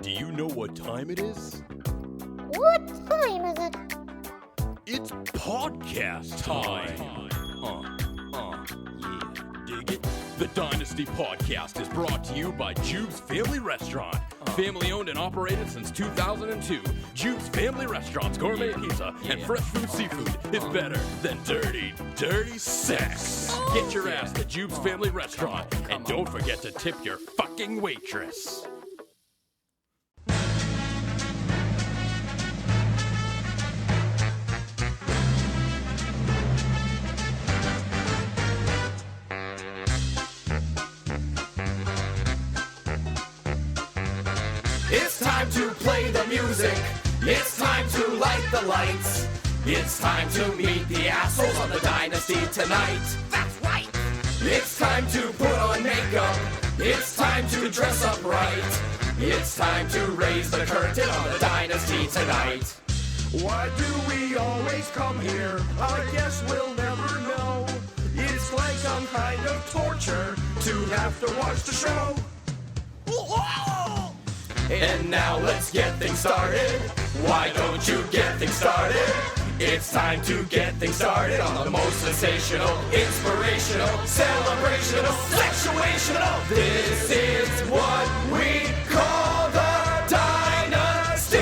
Do you know what time it is? What time is it? It's podcast time. Yeah, dig it? The Dynasty podcast is brought to you by Jube's Family Restaurant. Family owned and operated since 2002. Jube's Family Restaurant's gourmet pizza and fresh food seafood is better than dirty, dirty sex. Get your ass to Jube's Family Restaurant and don't forget to tip your fucking waitress. It's time to play the music. It's time to light the lights. It's time to meet the assholes on the Dynasty tonight. That's right. It's time to put on makeup. It's time to dress up right. It's time to raise the curtain on the Dynasty tonight. Why do we always come here? I guess we'll never know. It's like some kind of torture to have to watch the show. And now let's get things started. Why don't you get things started? It's time to get things started on the most sensational, inspirational, celebrational, sexuational. This is what we call the Dynasty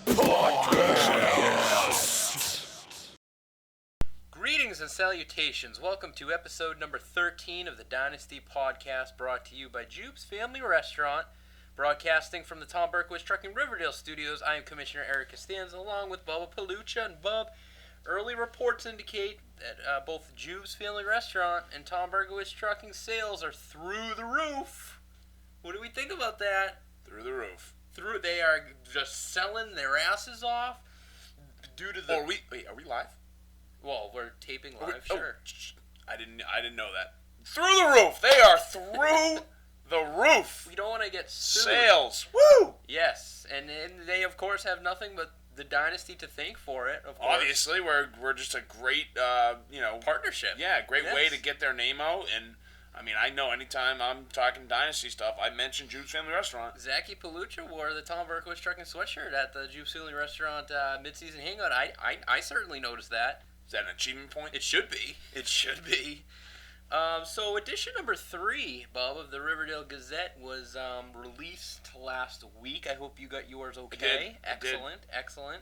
Podcast. Greetings and salutations. Welcome to episode number 13 of the Dynasty Podcast, brought to you by Jube's Family Restaurant, broadcasting from the Tom Berkowitz Trucking Riverdale Studios. I am Commissioner Eric Costanza, along with Bubba Palucha. And Bub, early reports indicate that both Jube's Family Restaurant and Tom Berkowitz Trucking sales are through the roof. What do we think about that? Through the roof. They are just selling their asses off due to the... Are we live? Well, we're taping live, sure. I didn't know that. Through the roof. They are through the roof. We don't want to get sued. Sales. Woo! Yes, and they of course have nothing but the Dynasty to thank for it. Of course. Obviously, we're just a great Partnership. Yeah, great Yes. way to get their name out. And I mean, I know anytime I'm talking Dynasty stuff, I mention Jube's Family Restaurant. Zachy Palucha wore the Tom Berkowitz Trucking sweatshirt at the Jube's Family Restaurant mid-season hangout. I certainly noticed that. Is that an achievement point? It should be. It should be. So edition number 3, Bob, of the Riverdale Gazette was released last week. I hope you got yours okay. I did. Excellent.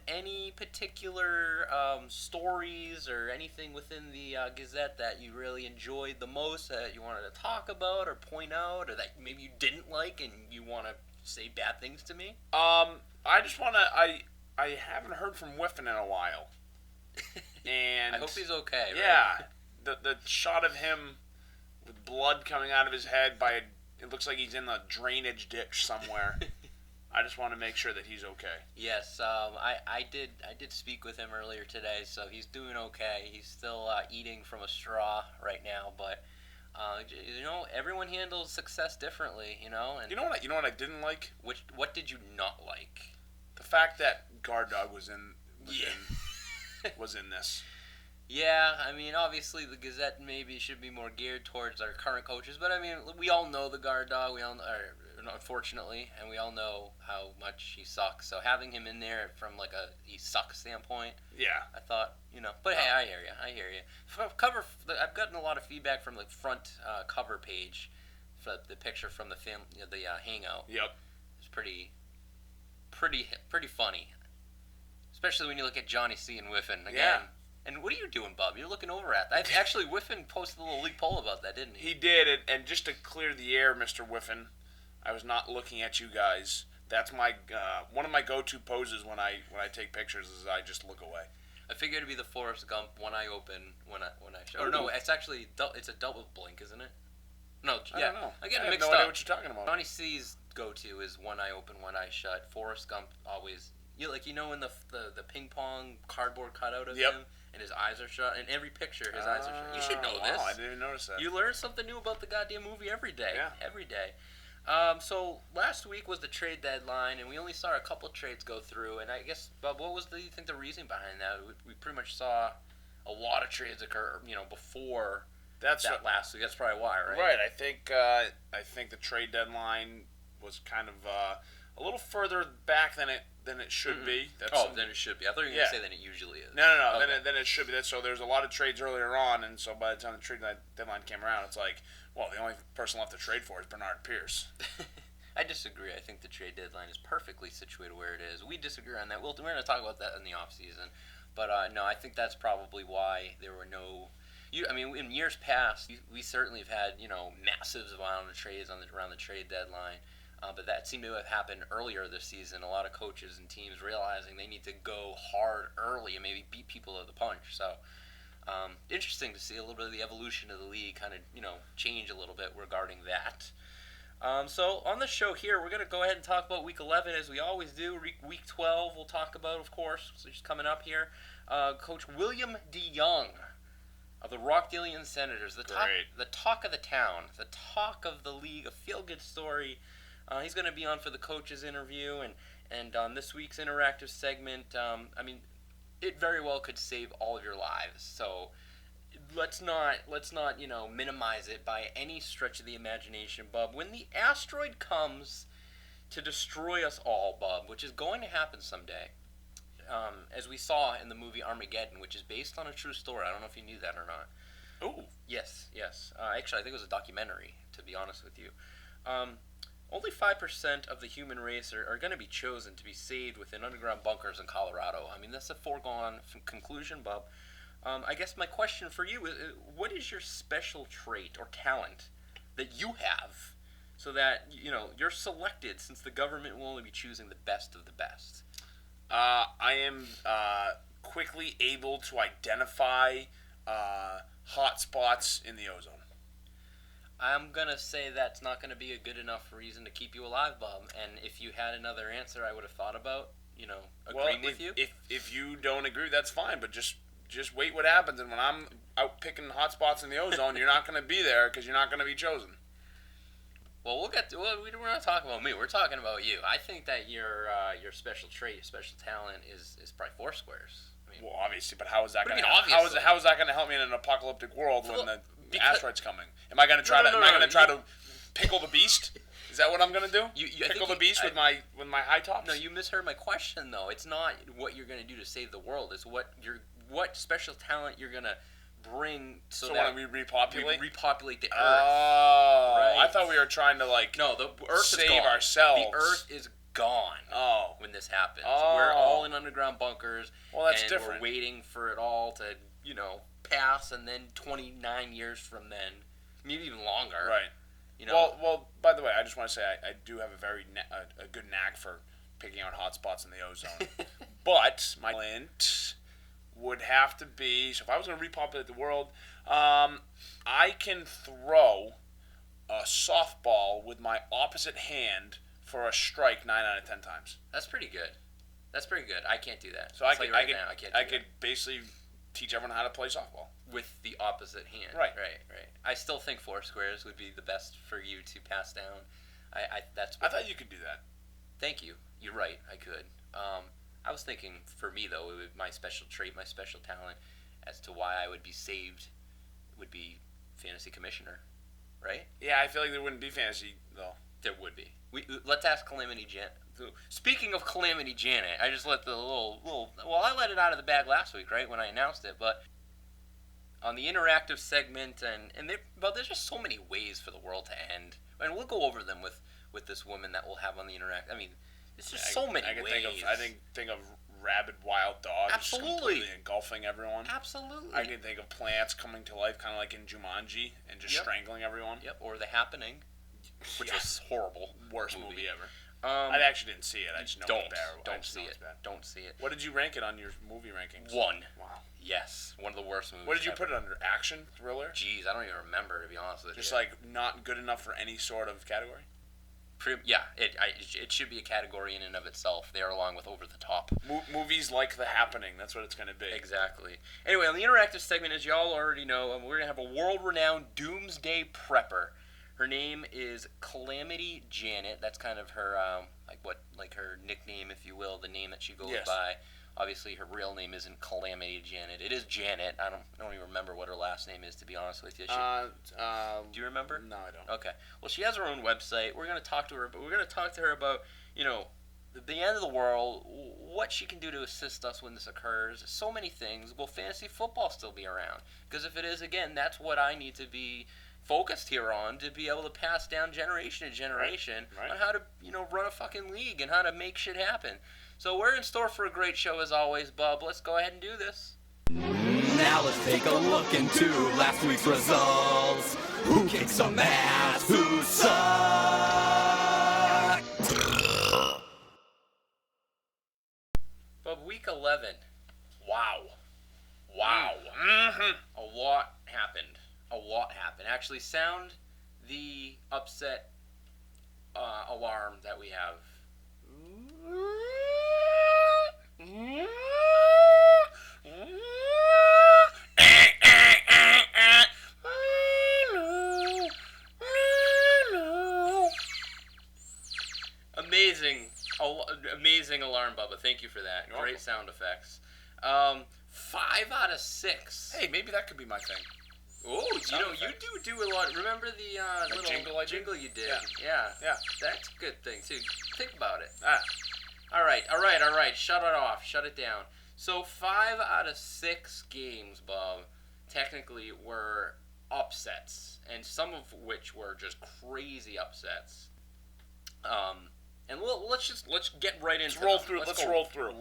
Any particular stories or anything within the Gazette that you really enjoyed the most, that you wanted to talk about or point out, or that maybe you didn't like and you want to say bad things to me? I just want to... I haven't heard from Whiffen in a while. And I hope he's okay. Yeah. Right? The shot of him with blood coming out of his head it looks like he's in the drainage ditch somewhere. I just want to make sure that he's okay. Yes, I did speak with him earlier today, so he's doing okay. He's still eating from a straw right now, but everyone handles success differently, And You know what I didn't like? What did you not like? The fact that Guard Dog was in this. Yeah, I mean, obviously the Gazette maybe should be more geared towards our current coaches, but I mean, we all know the Guard Dog, unfortunately, and we all know how much he sucks. So having him in there from like a he sucks standpoint, Yeah. I thought, but hey, I hear you. I've gotten a lot of feedback from the front cover page for the picture from the hangout. Yep. It's pretty funny, especially when you look at Johnny C and Whiffen again. Yeah. And what are you doing, Bub? You're looking over at that. Actually, Whiffen posted a little league poll about that, didn't he? He did, and just to clear the air, Mr. Whiffen, I was not looking at you guys. That's my one of my go-to poses when I take pictures is I just look away. I figured it'd be the Forrest Gump one eye open when I show. Or no, it's actually it's a double blink, isn't it? No, yeah. I don't know. I'm getting I mixed have no up. idea what you're talking about. Johnny C's go-to is one eye open, one eye shut. Forrest Gump always in the ping pong cardboard cutout of Yep. him, and his eyes are shut. In every picture, his eyes are shut. You should know wow, this. I didn't even notice that. You learn something new about the goddamn movie every day. Yeah. Every day. So last week was the trade deadline, and we only saw a couple trades go through. And I guess, Bob, what was you think the reason behind that? We pretty much saw a lot of trades occur, before That's last week. That's probably why, right? Right. I think the trade deadline was kind of a little further back than it should be. Than it should be. I thought you were going to say than it usually is. No. Okay. Then it should be. So there's a lot of trades earlier on, and so by the time the trade deadline came around, it's like, well, the only person left to trade for is Bernard Pierce. I disagree. I think the trade deadline is perfectly situated where it is. We disagree on that. We're going to talk about that in the offseason. But no, I think that's probably why there were no. In years past, we certainly have had massive amount of trades around the trade deadline. But that seemed to have happened earlier this season. A lot of coaches and teams realizing they need to go hard early and maybe beat people to the punch. So, interesting to see a little bit of the evolution of the league kind of, change a little bit regarding that. So, on the show here, we're going to go ahead and talk about Week 11 as we always do. Week 12 we'll talk about, of course, so just coming up here. Coach William DeYoung of the Rockdalian Senators, the talk of the town, the talk of the league, a feel-good story. He's going to be on for the coaches interview, and on this week's interactive segment, it very well could save all of your lives. So let's not minimize it by any stretch of the imagination, Bub. When the asteroid comes to destroy us all, Bub, which is going to happen someday, as we saw in the movie Armageddon, which is based on a true story. I don't know if you knew that or not. Oh. Yes. Actually, I think it was a documentary, to be honest with you. Only 5% of the human race are going to be chosen to be saved within underground bunkers in Colorado. I mean, that's a foregone conclusion, Bob. I guess my question for you is, what is your special trait or talent that you have so that, you're selected, since the government will only be choosing the best of the best? I am quickly able to identify hot spots in the ozone. I'm going to say that's not going to be a good enough reason to keep you alive, Bob. And if you had another answer I would have thought about, agreeing with you. If you don't agree, that's fine. But just wait what happens. And when I'm out picking hot spots in the ozone, you're not going to be there because you're not going to be chosen. Well, we're not talking about me. We're talking about you. I think that your special trait, your special talent is probably Foursquares. Well, obviously, but how is that going to how is that going to help me in an apocalyptic world when the asteroid's coming? Am I going to try to pickle the beast? Is that what I'm going to do? Pickle the beast with my high tops? No, you misheard my question though. It's not what you're going to do to save the world. It's what special talent you're going to bring so that when we repopulate the Earth. Oh, right? I thought we were trying to the Earth save ourselves. The Earth is gone. Oh, when this happens, oh. We're all in underground bunkers. Well, that's and different. We're waiting for it all to pass, and then 29 years from then, maybe even longer. Right. Well. By the way, I just want to say I do have a very a good knack for picking out hot spots in the ozone. But my talent would have to be, so if I was going to repopulate the world, I can throw a softball with my opposite hand for a strike 9 out of 10 times. That's pretty good. I can't do that. So I could basically teach everyone how to play softball with the opposite hand. Right. I still think Foursquares would be the best for you to pass down. I thought you could do that. Thank you. You're right. I could. I was thinking for me though, my special trait, my special talent, as to why I would be saved, would be fantasy commissioner, right? Yeah, I feel like there wouldn't be fantasy though. There would be. Let's ask Calamity Janet. Speaking of Calamity Janet, I just let the little. Well, I let it out of the bag last week, right, when I announced it. But on the interactive segment, there's just so many ways for the world to end, and we'll go over them with this woman that we'll have on the interact. I mean, it's just so many ways. I think of rabid wild dogs. Absolutely. Completely engulfing everyone. Absolutely. I can think of plants coming to life, kind of like in Jumanji, and just strangling everyone. Yep. Or The Happening, which was horrible. Worst movie ever. I actually didn't see it. I just know it's bad. Don't see it. Don't see it. What did you rank it on your movie rankings? 1. Wow. Yes, one of the worst movies. What did you put it under? Action? Thriller? Jeez, I don't even remember, to be honest with you. Just like not good enough for any sort of category? Yeah, it should be a category in and of itself. There, along with Over the Top. Movies like The Happening. That's what it's going to be. Exactly. Anyway, on the interactive segment, as y'all already know, we're going to have a world-renowned doomsday prepper. Her name is Calamity Janet. That's kind of her, her nickname, if you will, the name that she goes by Obviously, her real name isn't Calamity Janet. It is Janet. I don't even remember what her last name is, to be honest with you. Do you remember? No, I don't. Okay. Well, she has her own website. We're going to talk to her, but we're going to talk to her about, the end of the world, what she can do to assist us when this occurs. So many things. Will fantasy football still be around? Because if it is, again, that's what I need to be focused here on, to be able to pass down generation to generation on how to, run a fucking league and how to make shit happen. So we're in store for a great show as always, Bub. Let's go ahead and do this. Now let's take a look into last week's results. Who kicked some ass? Who sucked? Bub, week 11. Wow. Mm-hmm. A lot happened. Actually, sound the upset alarm that we have. Amazing alarm, Bubba. Thank you for that. You're Great welcome. sound effects. 5 out of 6. Hey, maybe that could be my thing. Oh, you do a lot. Remember the little jingle you did? Yeah. That's a good thing too. Think about it. All right. Shut it off. Shut it down. So 5 out of 6 games, Bob, technically were upsets, and some of which were just crazy upsets. And let's get right into. Let's roll through.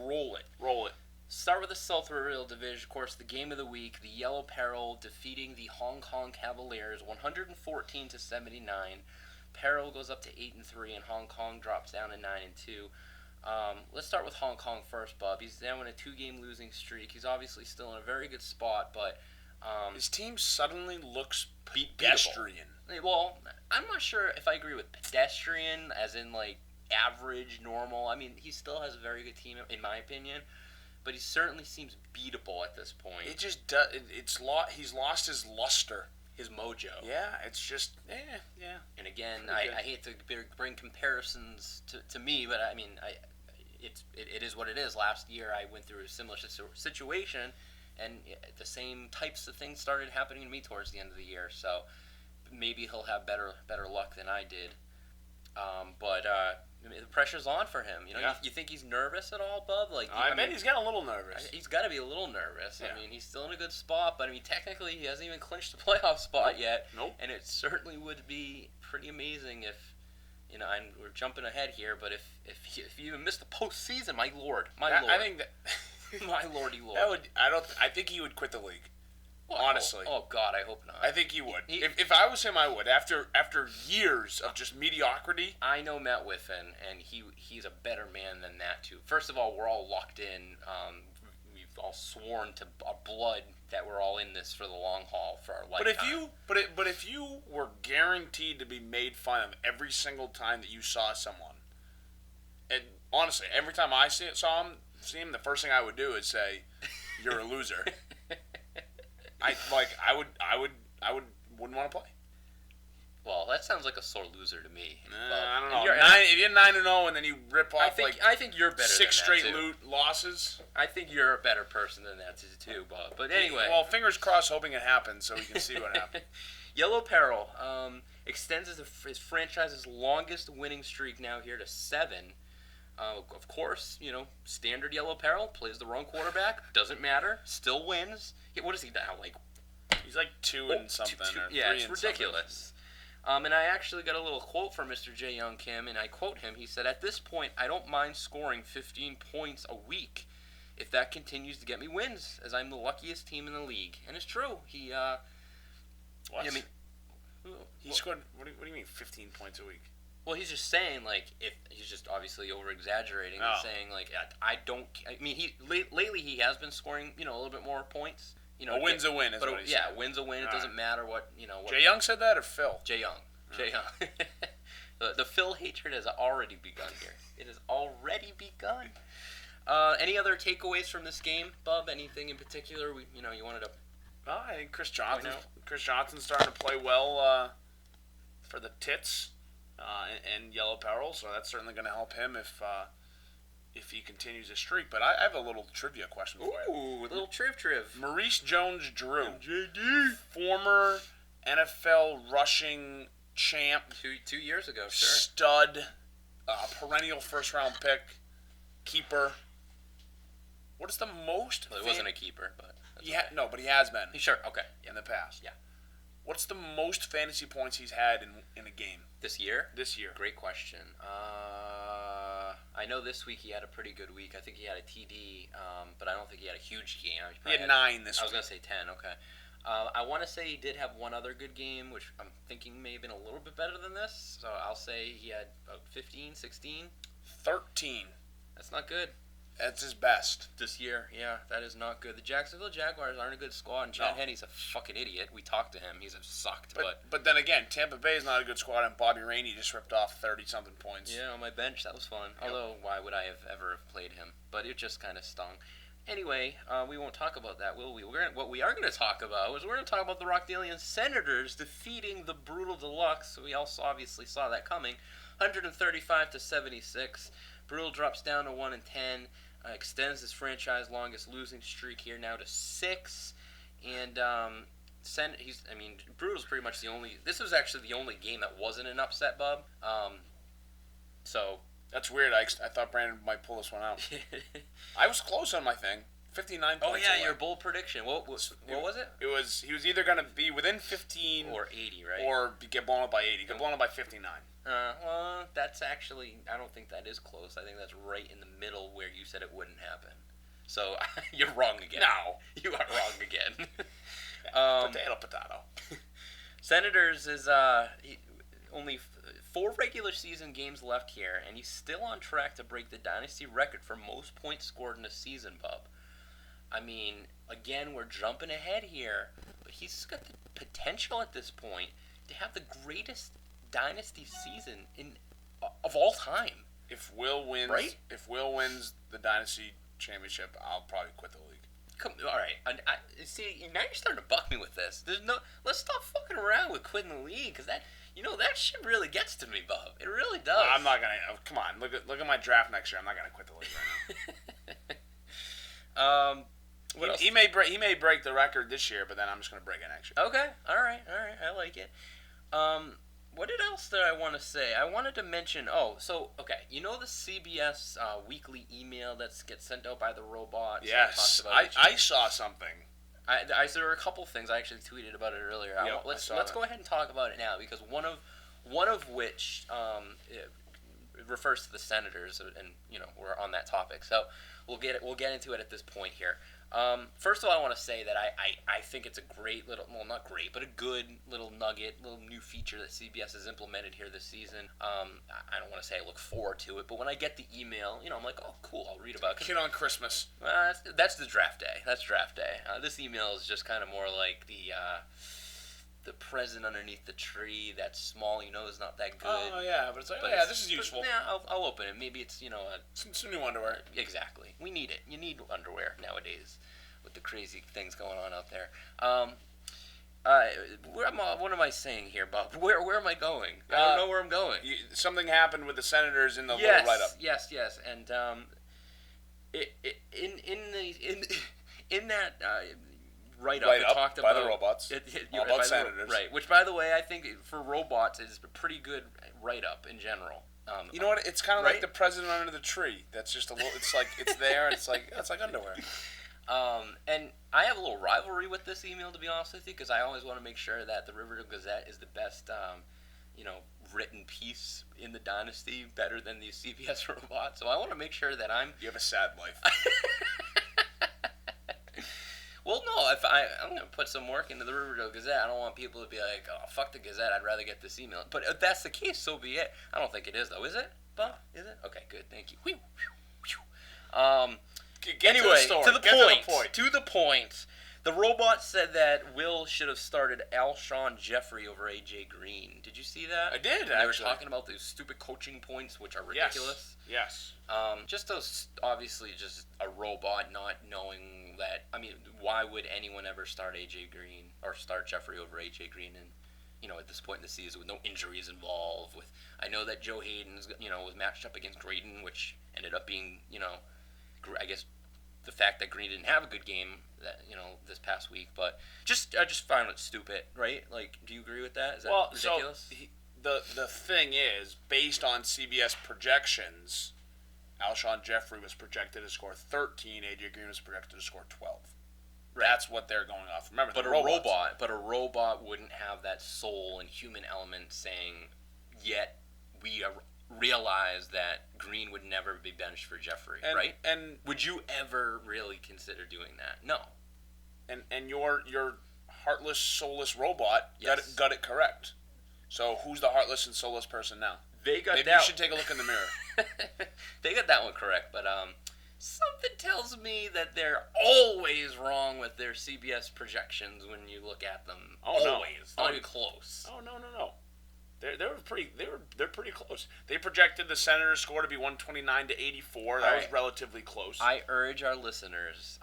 Roll it. Start with the South Royal Division. Of course, the game of the week, the Yellow Peril defeating the Hong Kong Cavaliers 114-79. Peril goes up to 8-3, and Hong Kong drops down to 9-2. Let's start with Hong Kong first, Bub. He's now in a 2-game losing streak. He's obviously still in a very good spot, but his team suddenly looks beatable. pedestrian. Well, I'm not sure if I agree with pedestrian, as in like average, normal. I mean, he still has a very good team, in my opinion. But he certainly seems beatable at this point. It just does. He's lost his luster, his mojo. Yeah, it's just yeah. And again, I hate to bring comparisons to me, but I mean, it is what it is. Last year, I went through a similar situation, and the same types of things started happening to me towards the end of the year. So maybe he'll have better luck than I did. But the pressure's on for him. You think he's nervous at all, Bub? I bet he's getting a little nervous. He's got to be a little nervous. Yeah. I mean, he's still in a good spot, but I mean, technically, he hasn't even clinched the playoff spot yet. Nope. And it certainly would be pretty amazing if, we're jumping ahead here, but if you even missed the postseason, my lord. I think that my lordy lord. I think he would quit the league. Well, honestly. Oh God, I hope not. I think he would. If I was him, I would. After years of just mediocrity. I know Matt Whiffen, and he's a better man than that too. First of all, we're all locked in. We've all sworn to our blood that we're all in this for the long haul, for our lifetime. But if you were guaranteed to be made fun of every single time that you saw someone, and honestly, every time I see him, the first thing I would do is say, "You're a loser." I wouldn't want to play. Well, that sounds like a sore loser to me. I don't know. If you're 9-0 and then you rip off I think you're better. 6 straight than that too. Losses. I think you're a better person than that too, Bob. But anyway. Well, fingers crossed, hoping it happens so we can see what happens. Yellow Peril extends his franchise's longest winning streak now here to 7. Of course, standard Yellow Peril plays the wrong quarterback. Doesn't matter. Still wins. What is he now, like? He's like 2 and something. Yeah, it's ridiculous. And I actually got a little quote from Mr. J. Young Kim, and I quote him. He said, "At this point, I don't mind scoring 15 points a week if that continues to get me wins, as I'm the luckiest team in the league." And it's true. He, what? I mean, he scored. What do you mean, 15 points a week? Well, he's just saying, like, if he's just obviously over exaggerating and saying, like, lately he has been scoring, a little bit more points. A win's a win, is what he said. Yeah, win's a win. It doesn't matter what. Jay Young said that, or Phil? Jay Young. Jay Young. The Phil hatred has already begun here. It has already begun. Any other takeaways from this game, Bub? Anything in particular? You wanted to. I think Chris Johnson's starting to play well for the Tits and Yellow Peril, so that's certainly going to help him if if he continues his streak. But I have a little trivia question for you. Ooh, a little triv. Maurice Jones-Drew, JD. former NFL rushing champ, 2 years ago, sure. stud, perennial first-round pick, keeper. What is the most? Well, he wasn't a keeper, but but he has been. Sure, okay. In the past. Yeah. What's the most fantasy points he's had in a game? This year? This year. Great question. I know this week he had a pretty good week. I think he had a TD, but I don't think he had a huge game. He had 9 this week. I was going to say 10, okay. I want to say he did have one other good game, which I'm thinking may have been a little bit better than this. So I'll say he had 15, 16. 13. That's not good. That's his best. This year, yeah, that is not good. The Jacksonville Jaguars aren't a good squad, and Chad Henne's a fucking idiot. We talked to him. He's sucked, But then again, Tampa Bay is not a good squad, and Bobby Rainey just ripped off 30-something points. Yeah, on my bench, that was fun. Yep. Although, why would I have ever played him? But it just kind of stung. Anyway, we won't talk about that, will we? What we are going to talk about is we're going to talk about the Rockdalian Senators defeating the Brutal Deluxe. We also obviously saw that coming, 135-76. Brutal drops down to 1-10. Extends his franchise longest losing streak here now to 6, and Brutal's pretty much the only. This was actually the only game that wasn't an upset, Bub. So that's weird. I thought Brandon might pull this one out. I was close on my thing. 59 points. Oh yeah, away. your bold prediction. What was it? He was either going to be within 15 or 80, right? Or get blown up by 80. Get blown up by 59. Well, that's actually, I don't think that is close. I think that's right in the middle where you said it wouldn't happen. So you're wrong again. No, you are wrong again. Potato. Senators is only 4 regular season games left here, and he's still on track to break the Dynasty record for most points scored in a season, Bub. I mean, again, we're jumping ahead here, but he's got the potential at this point to have the greatest Dynasty season of all time. If Will wins, right? If Will wins the Dynasty championship, I'll probably quit the league. All right. See, now you're starting to buck me with this. Let's stop fucking around with quitting the league, because that shit really gets to me, Bub. It really does. I'm not gonna. Come on, look at my draft next year. I'm not gonna quit the league right now. What else? He may break the record this year, but then I'm just gonna break it next year. Okay. All right. I like it. What else did I want to say? I wanted to mention. You know the CBS weekly email that gets sent out by the robots? Yes, I saw something. There were a couple things. I actually tweeted about it earlier. Yep, let's go ahead and talk about it now, because one of which it refers to the Senators, and we're on that topic. So we'll get into it at this point here. First of all, I want to say that I think it's a great little, well, not great, but a good little nugget, little new feature that CBS has implemented here this season. I don't want to say I look forward to it, but when I get the email, I'm like, oh, cool, I'll read about it. Kid on Christmas. That's the draft day. That's draft day. This email is just kind of more like the present underneath the tree that's small, is not that good. Oh, yeah, but it's like, this is useful. Yeah, I'll open it. Maybe it's, some new underwear. Exactly. We need it. You need underwear nowadays with the crazy things going on out there. What am I saying here, Bob? Where am I going? I don't know where I'm going. Something happened with the Senators in the little write-up. Yes. And in that write-up, it talked by about the robots. About Senators. Right, which, by the way, I think for robots is a pretty good write-up in general. You know what? It's kind of like the president under the tree. That's just a little. It's like it's there. And it's like underwear. And I have a little rivalry with this email, to be honest with you, because I always want to make sure that the Riverdale Gazette is the best, written piece in the Dynasty, better than the CBS robots. So I want to make sure that I'm. You have a sad life. Well, no, I'm going to put some work into the Riverdale Gazette. I don't want people to be like, oh, fuck the Gazette, I'd rather get this email. But if that's the case, so be it. I don't think it is, though. Is it, Bob? Is it? Okay, good. Thank you. Anyway, to the point. The robot said that Will should have started Alshon Jeffrey over A.J. Green. Did you see that? I did, They were talking about those stupid coaching points, which are ridiculous. Yes. Just obviously just a robot not knowing that. I mean, why would anyone ever start A.J. Green or start Jeffrey over A.J. Green? And at this point in the season, with no injuries involved, with I know that Joe Hayden's, was matched up against Graydon, which ended up being, I guess the fact that Green didn't have a good game that this past week, but I just found it stupid, right? Like, do you agree with that? Is that ridiculous? So the thing is, based on CBS projections, Alshon Jeffrey was projected to score 13. AJ Green was projected to score 12. Right. That's what they're going off. Remember, but a robot wouldn't have that soul and human element saying, yet we realize that Green would never be benched for Jeffrey, right? And would you ever really consider doing that? No. And your heartless, soulless robot got it correct. So who's the heartless and soulless person now? Maybe you should take a look in the mirror. They got that one correct, but something tells me that they're always wrong with their CBS projections when you look at them. Oh, always, no. Not even close. Oh no. They're pretty close. They projected the Senators' score to be 129 to 84. That was relatively close. I urge our listeners,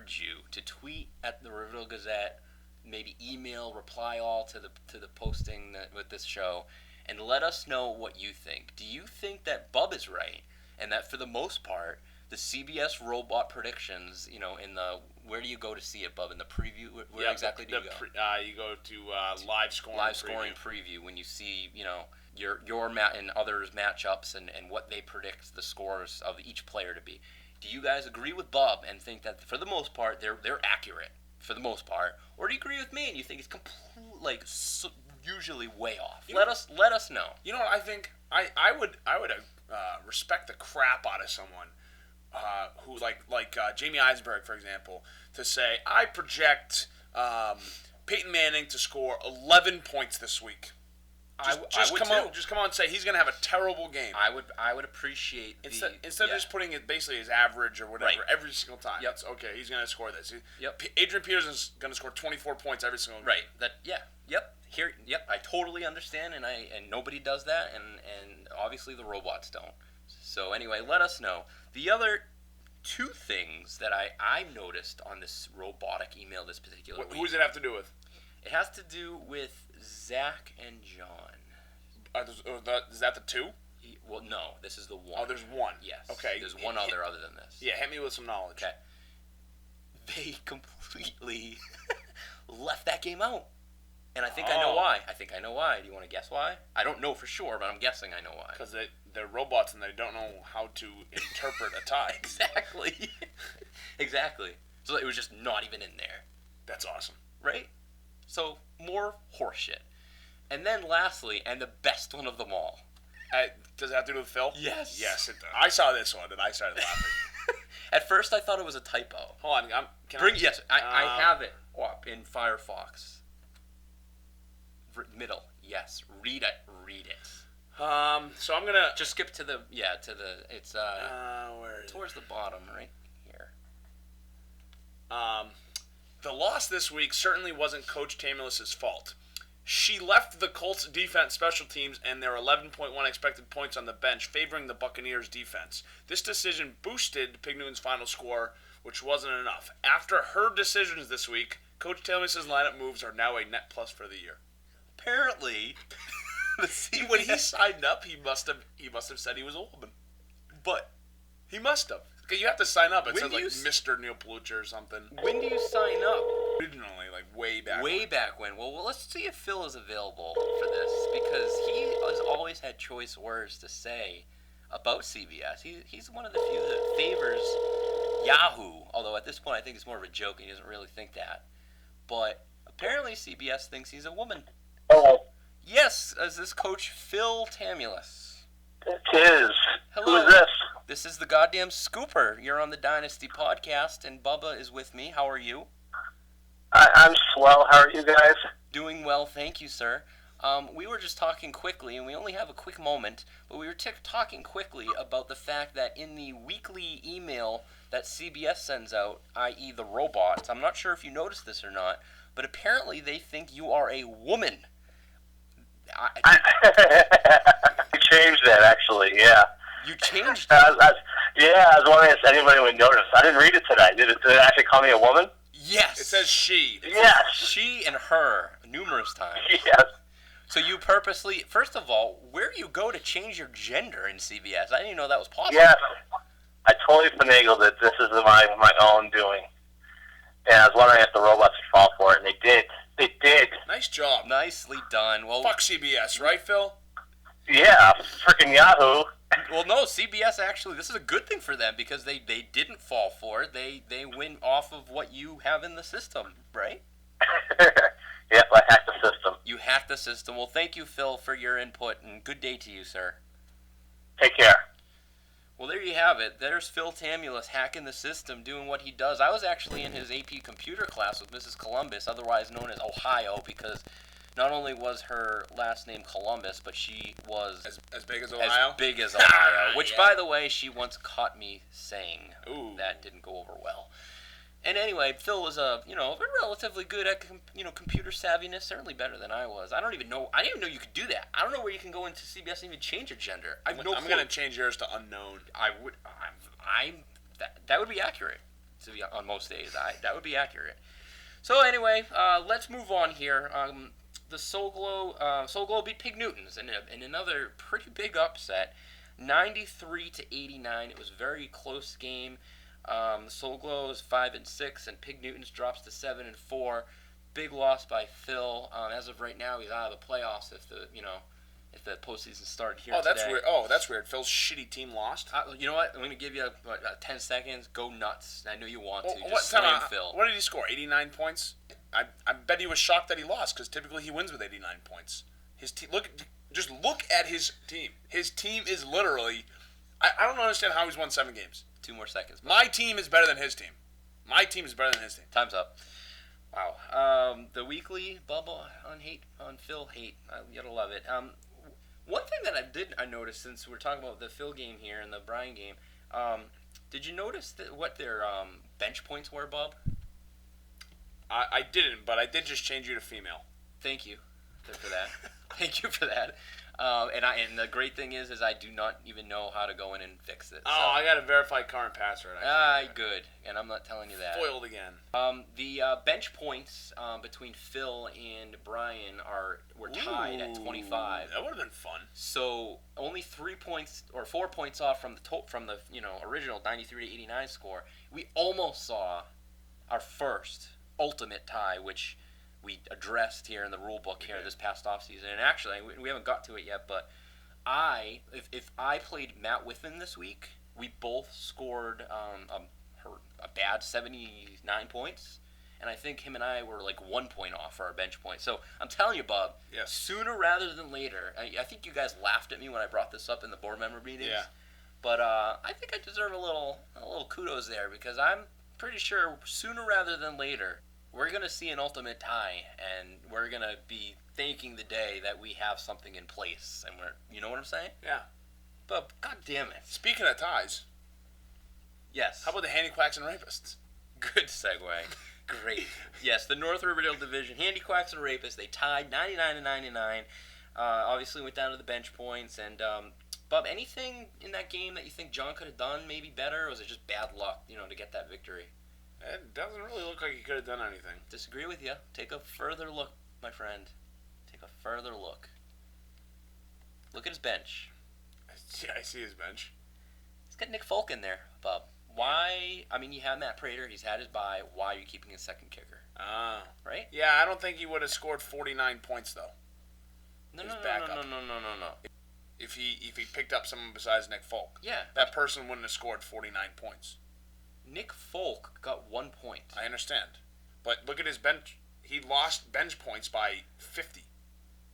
you to tweet at the Riverdale Gazette, maybe email, reply all to the posting with this show, and let us know what you think. Do you think that Bub is right, and that for the most part, the CBS robot predictions, in the where do you go to see it, Bub? In the preview, where exactly do you go? You go to live scoring preview when you see your and others matchups and what they predict the scores of each player to be. Do you guys agree with Bub and think that for the most part they're accurate for the most part, or do you agree with me and you think it's usually way off? Let us know. You know what I think? I would respect the crap out of someone who like Jamie Eisenberg, for example, to say I project Peyton Manning to score 11 points this week. Just come out and say he's going to have a terrible game. I would appreciate instead of just putting it basically as average or whatever every single time. Yep. It's okay. He's going to score this. Yep. Adrian Peterson's going to score 24 points every single game. Right. Yep. I totally understand, and nobody does that, and obviously the robots don't. So anyway, let us know. The other two things that I noticed on this robotic email this particular week. Who does it have to do with? It has to do with Zach and John. Is that the two? Well, no. This is the one. Oh, there's one. Yes. Okay. There's one other than this. Yeah, hit me with some knowledge. Okay. They completely left that game out. And I think I know why. Do you want to guess why? I don't know for sure, but I'm guessing I know why. Because they're robots and they don't know how to interpret a tie. Exactly. So it was just not even in there. That's awesome. Right? So, more horseshit. And then lastly, and the best one of them all. Does it have to do with Phil? Yes. Yes, it does. I saw this one and I started laughing. At first I thought it was a typo. Hold on. Yes, I have it up in Firefox. Middle, yes. Read it. So I'm gonna just skip to the it's where is towards the bottom right here. The loss this week certainly wasn't Coach Tamulis's fault. She left the Colts defense, special teams, and their 11.1 expected points on the bench, favoring the Buccaneers defense. This decision boosted Pig Noon's final score, which wasn't enough. After her decisions this week, Coach Tamulis's lineup moves are now a net plus for the year. Apparently, when he signed up, he must have said he was a woman. But he must have. You have to sign up. It says Mr. Neil Palucha or something. When do you sign up? Originally, way back. Way back when. Well, let's see if Phil is available for this, because he has always had choice words to say about CBS. He's one of the few that favors Yahoo. Although at this point, I think it's more of a joke, and he doesn't really think that. But apparently, CBS thinks he's a woman. Hello. Yes, is this Coach Phil Tamulis? It is. Hello. Who is this? This is the goddamn Scooper. You're on the Dynasty podcast, and Bubba is with me. How are you? I'm swell. How are you guys? Doing well, thank you, sir. We were just talking quickly, and we only have a quick moment, but we were talking quickly about the fact that in the weekly email that CBS sends out, i.e. the robots, I'm not sure if you noticed this or not, but apparently they think you are a woman. You changed that, actually, yeah. You changed it? I was wondering if anybody would notice. I didn't read it today. Did it actually call me a woman? Yes. It says she. Yes. She and her, numerous times. Yes. So you purposely, first of all, where do you go to change your gender in CBS? I didn't even know that was possible. Yes, I totally finagled it. This is my own doing. And I was wondering if the robots would fall for it, and they did. They did. Nice job. Nicely done. Well, Fuck CBS, right, Phil? Yeah, freaking Yahoo. well, no, CBS actually, this is a good thing for them because they didn't fall for it. They win off of what you have in the system, right? Yep, I hacked the system. You hacked the system. Well, thank you, Phil, for your input, and good day to you, sir. Take care. Well, there you have it. There's Phil Tamulus hacking the system, doing what he does. I was actually in his AP computer class with Mrs. Columbus, otherwise known as Ohio, because not only was her last name Columbus, but she was As big as Ohio? As big as Ohio, which, Yeah. by the way, she once caught me saying. Ooh. That didn't go over well. And anyway, Phil was relatively good at computer savviness, certainly better than I was. I didn't even know you could do that. I don't know where you can go into CBS and even change your gender. I have no I'm clue. going to change yours to unknown. That would be accurate. To be on most days, that would be accurate. So anyway, let's move on here. The Soul Glow beat Pig Newtons in another pretty big upset, 93-89. It was a very close game. Soul Glow is 5-6, and Pig Newtons drops to 7-4. Big loss by Phil. As of right now, he's out of the playoffs if the postseason started here today. That's weird. Oh, that's weird. Phil's shitty team lost. You know what? I'm going to give you 10 seconds. Go nuts. I know you want to. What, Just slam Phil. What did he score? 89 points? I bet he was shocked that he lost because typically he wins with 89 points. His team. Look at his team. His team is literally. I don't understand how he's won 7 games. 2 more seconds. My team is better than his team. My team is better than his team. Time's up. Wow. The weekly bubble on Phil hate. You gotta love it. One thing that I noticed since we're talking about the Phil game here and the Brian game, did you notice what their bench points were, Bob? I didn't, but I did just change you to female. Thank you for that. Thank you for that. And the great thing is I do not even know how to go in and fix it. Oh, So. I got to verify current password. Good. And I'm not telling you that. Foiled again. The bench points between Phil and Brian were tied at 25. That would have been fun. So only 3 points or 4 points off from the original 93-89 score. We almost saw our first ultimate tie, which we addressed here in the rule book here this past offseason. And actually, we haven't got to it yet, but if I played Matt Whitman this week, we both scored a bad 79 points. And I think him and I were like 1 point off for our bench point. So I'm telling you, Bob, Yes. Sooner rather than later, I think you guys laughed at me when I brought this up in the board member meetings. Yeah. But I think I deserve a little kudos there because I'm pretty sure sooner rather than later, we're going to see an ultimate tie, and we're going to be thanking the day that we have something in place. And you know what I'm saying? Yeah. But God damn it. Speaking of ties, Yes. how about the Handy Quacks and Rapists? Good segue. Great. Yes, the North Riverdale Division, Handy Quacks and Rapists, they tied 99-99. Obviously went down to the bench points. And, Bob, anything in that game that you think John could have done maybe better, or was it just bad luck, to get that victory? It doesn't really look like he could have done anything. Disagree with you. Take a further look, my friend. Take a further look. Look at his bench. Yeah, I see his bench. He's got Nick Folk in there, Bob. Why? I mean, you have Matt Prater. He's had his bye. Why are you keeping his second kicker? Right? Yeah, I don't think he would have scored 49 points, though. No. If he picked up someone besides Nick Folk. Yeah. That person wouldn't have scored 49 points. Nick Folk got 1 point. I understand. But look at his bench. He lost bench points by 50.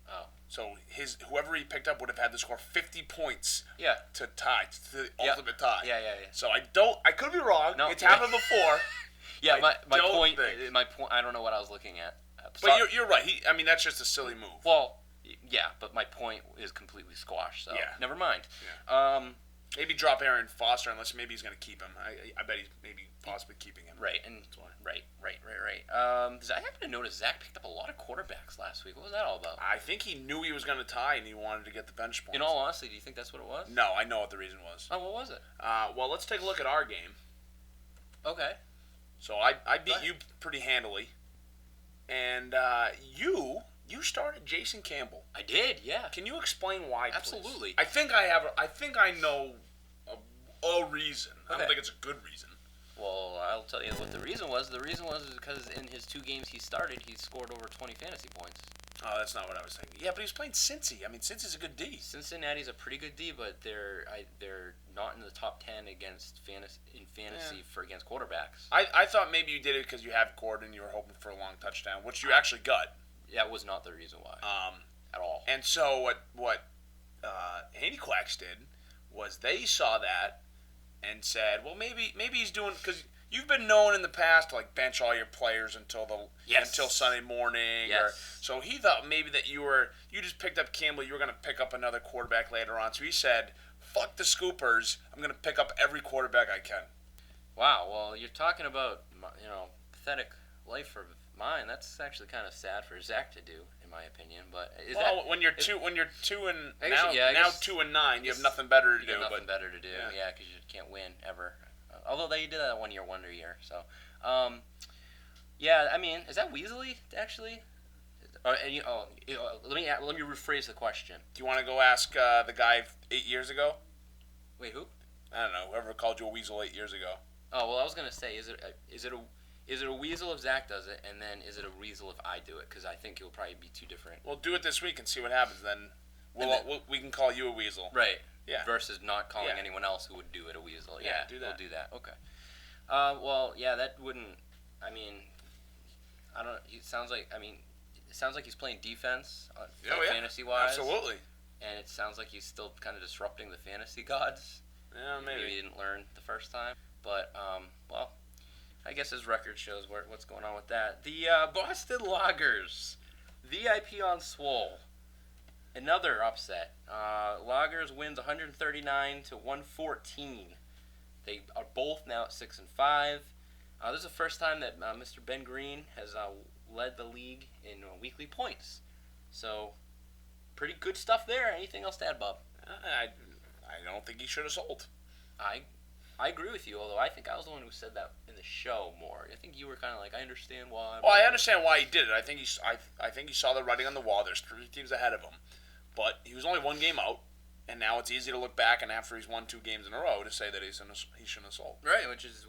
Oh. So whoever he picked up would have had to score 50 points Yeah. to the ultimate tie. Yeah. So I could be wrong. No. It's happened before. Yeah, my don't point. think. My point. I don't know what I was looking at. But you're right. That's just a silly move. Well, yeah, but my point is completely squashed. So Yeah. never mind. Yeah. Maybe drop Aaron Foster unless maybe he's going to keep him. I bet he's maybe possibly keeping him. Right. Right. I happen to notice Zach picked up a lot of quarterbacks last week. What was that all about? I think he knew he was going to tie and he wanted to get the bench points. In all honesty, do you think that's what it was? No, I know what the reason was. Oh, what was it? Well, let's take a look at our game. Okay. So I beat you pretty handily. And you You started Jason Campbell. I did, yeah. Can you explain why, please? Absolutely. I think I know a reason. I Okay. don't think it's a good reason. Well, I'll tell you what the reason was. The reason was because in his 2 games he started, he scored over 20 fantasy points. Oh, that's not what I was thinking. Yeah, but he's playing Cincy. I mean, Cincy's a good D. Cincinnati's a pretty good D, but they're not in the top 10 against fantasy against quarterbacks. I thought maybe you did it because you have Gordon. You were hoping for a long touchdown, which you actually got. That was not the reason why. At all. And so what Handy Quacks did was they saw that and said, well, maybe he's doing, because you've been known in the past to like bench all your players until Sunday morning. Yes. So he thought maybe that you just picked up Campbell, you were going to pick up another quarterback later on. So he said, fuck the Scoopers, I'm going to pick up every quarterback I can. Wow. Well, you're talking about pathetic life of mine. That's actually kind of sad for Zach to do, in my opinion. But when you're 2 and I now guess 2 and 9, you have nothing better to do. You have nothing better to do, yeah, because you can't win ever. Although they did that 1 year wonder year. So, yeah. I mean, is that Weasley actually? Let me rephrase the question. Do you want to go ask the guy 8 years ago? Wait, who? I don't know. Whoever called you a weasel 8 years ago. Oh well, I was gonna say, is it a weasel if Zach does it, and then is it a weasel if I do it? Because I think it'll probably be 2 different. Well, do it this week and see what happens. Then we can call you a weasel. Right. Yeah. Versus not calling anyone else who would do it a weasel. Yeah, do that. We'll do that. Okay. Well, yeah, that wouldn't. I mean, I don't. It sounds like he's playing defense, fantasy wise. Absolutely. And it sounds like he's still kind of disrupting the fantasy gods. Yeah, maybe he didn't learn the first time, but well, I guess his record shows what's going on with that. The Boston Loggers, VIP on Swole. Another upset. Loggers wins 139 to 114. They are both now at 6-5. This is the first time that Mr. Ben Green has led the league in weekly points. So, pretty good stuff there. Anything else to add, Bob? I don't think he should have sold. I agree with you, although I think I was the one who said that in the show more. I think you were kind of like, I understand why. Well, I understand why he did it. I think he saw the writing on the wall. There's 3 teams ahead of him. But he was only 1 game out, and now it's easy to look back and after he's won 2 games in a row to say that he shouldn't have sold. Right, which is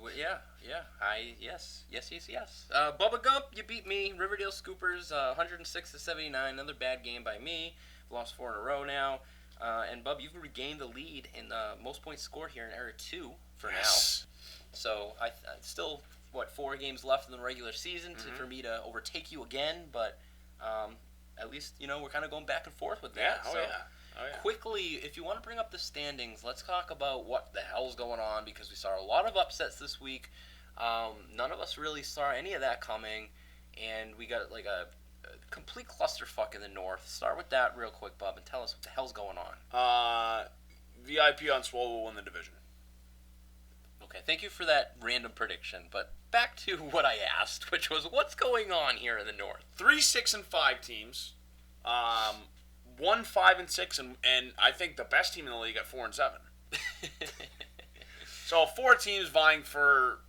yes. Bubba Gump, you beat me. Riverdale Scoopers, 106 to 79. Another bad game by me. Lost 4 in a row now. And Bub, you've regained the lead in most points scored here in Era 2 for now. So I still 4 games left in the regular season for me to overtake you again, but. At least, we're kind of going back and forth with that. Oh, yeah. Quickly, if you want to bring up the standings, let's talk about what the hell's going on, because we saw a lot of upsets this week. None of us really saw any of that coming, and we got like a complete clusterfuck in the North. Start with that real quick, Bub, and tell us what the hell's going on. VIP on Swole will win the division. Okay, thank you for that random prediction, but back to what I asked, which was what's going on here in the North? 3 6-5 teams, 1 5-6, and I think the best team in the league at 4-7. So 4 teams vying for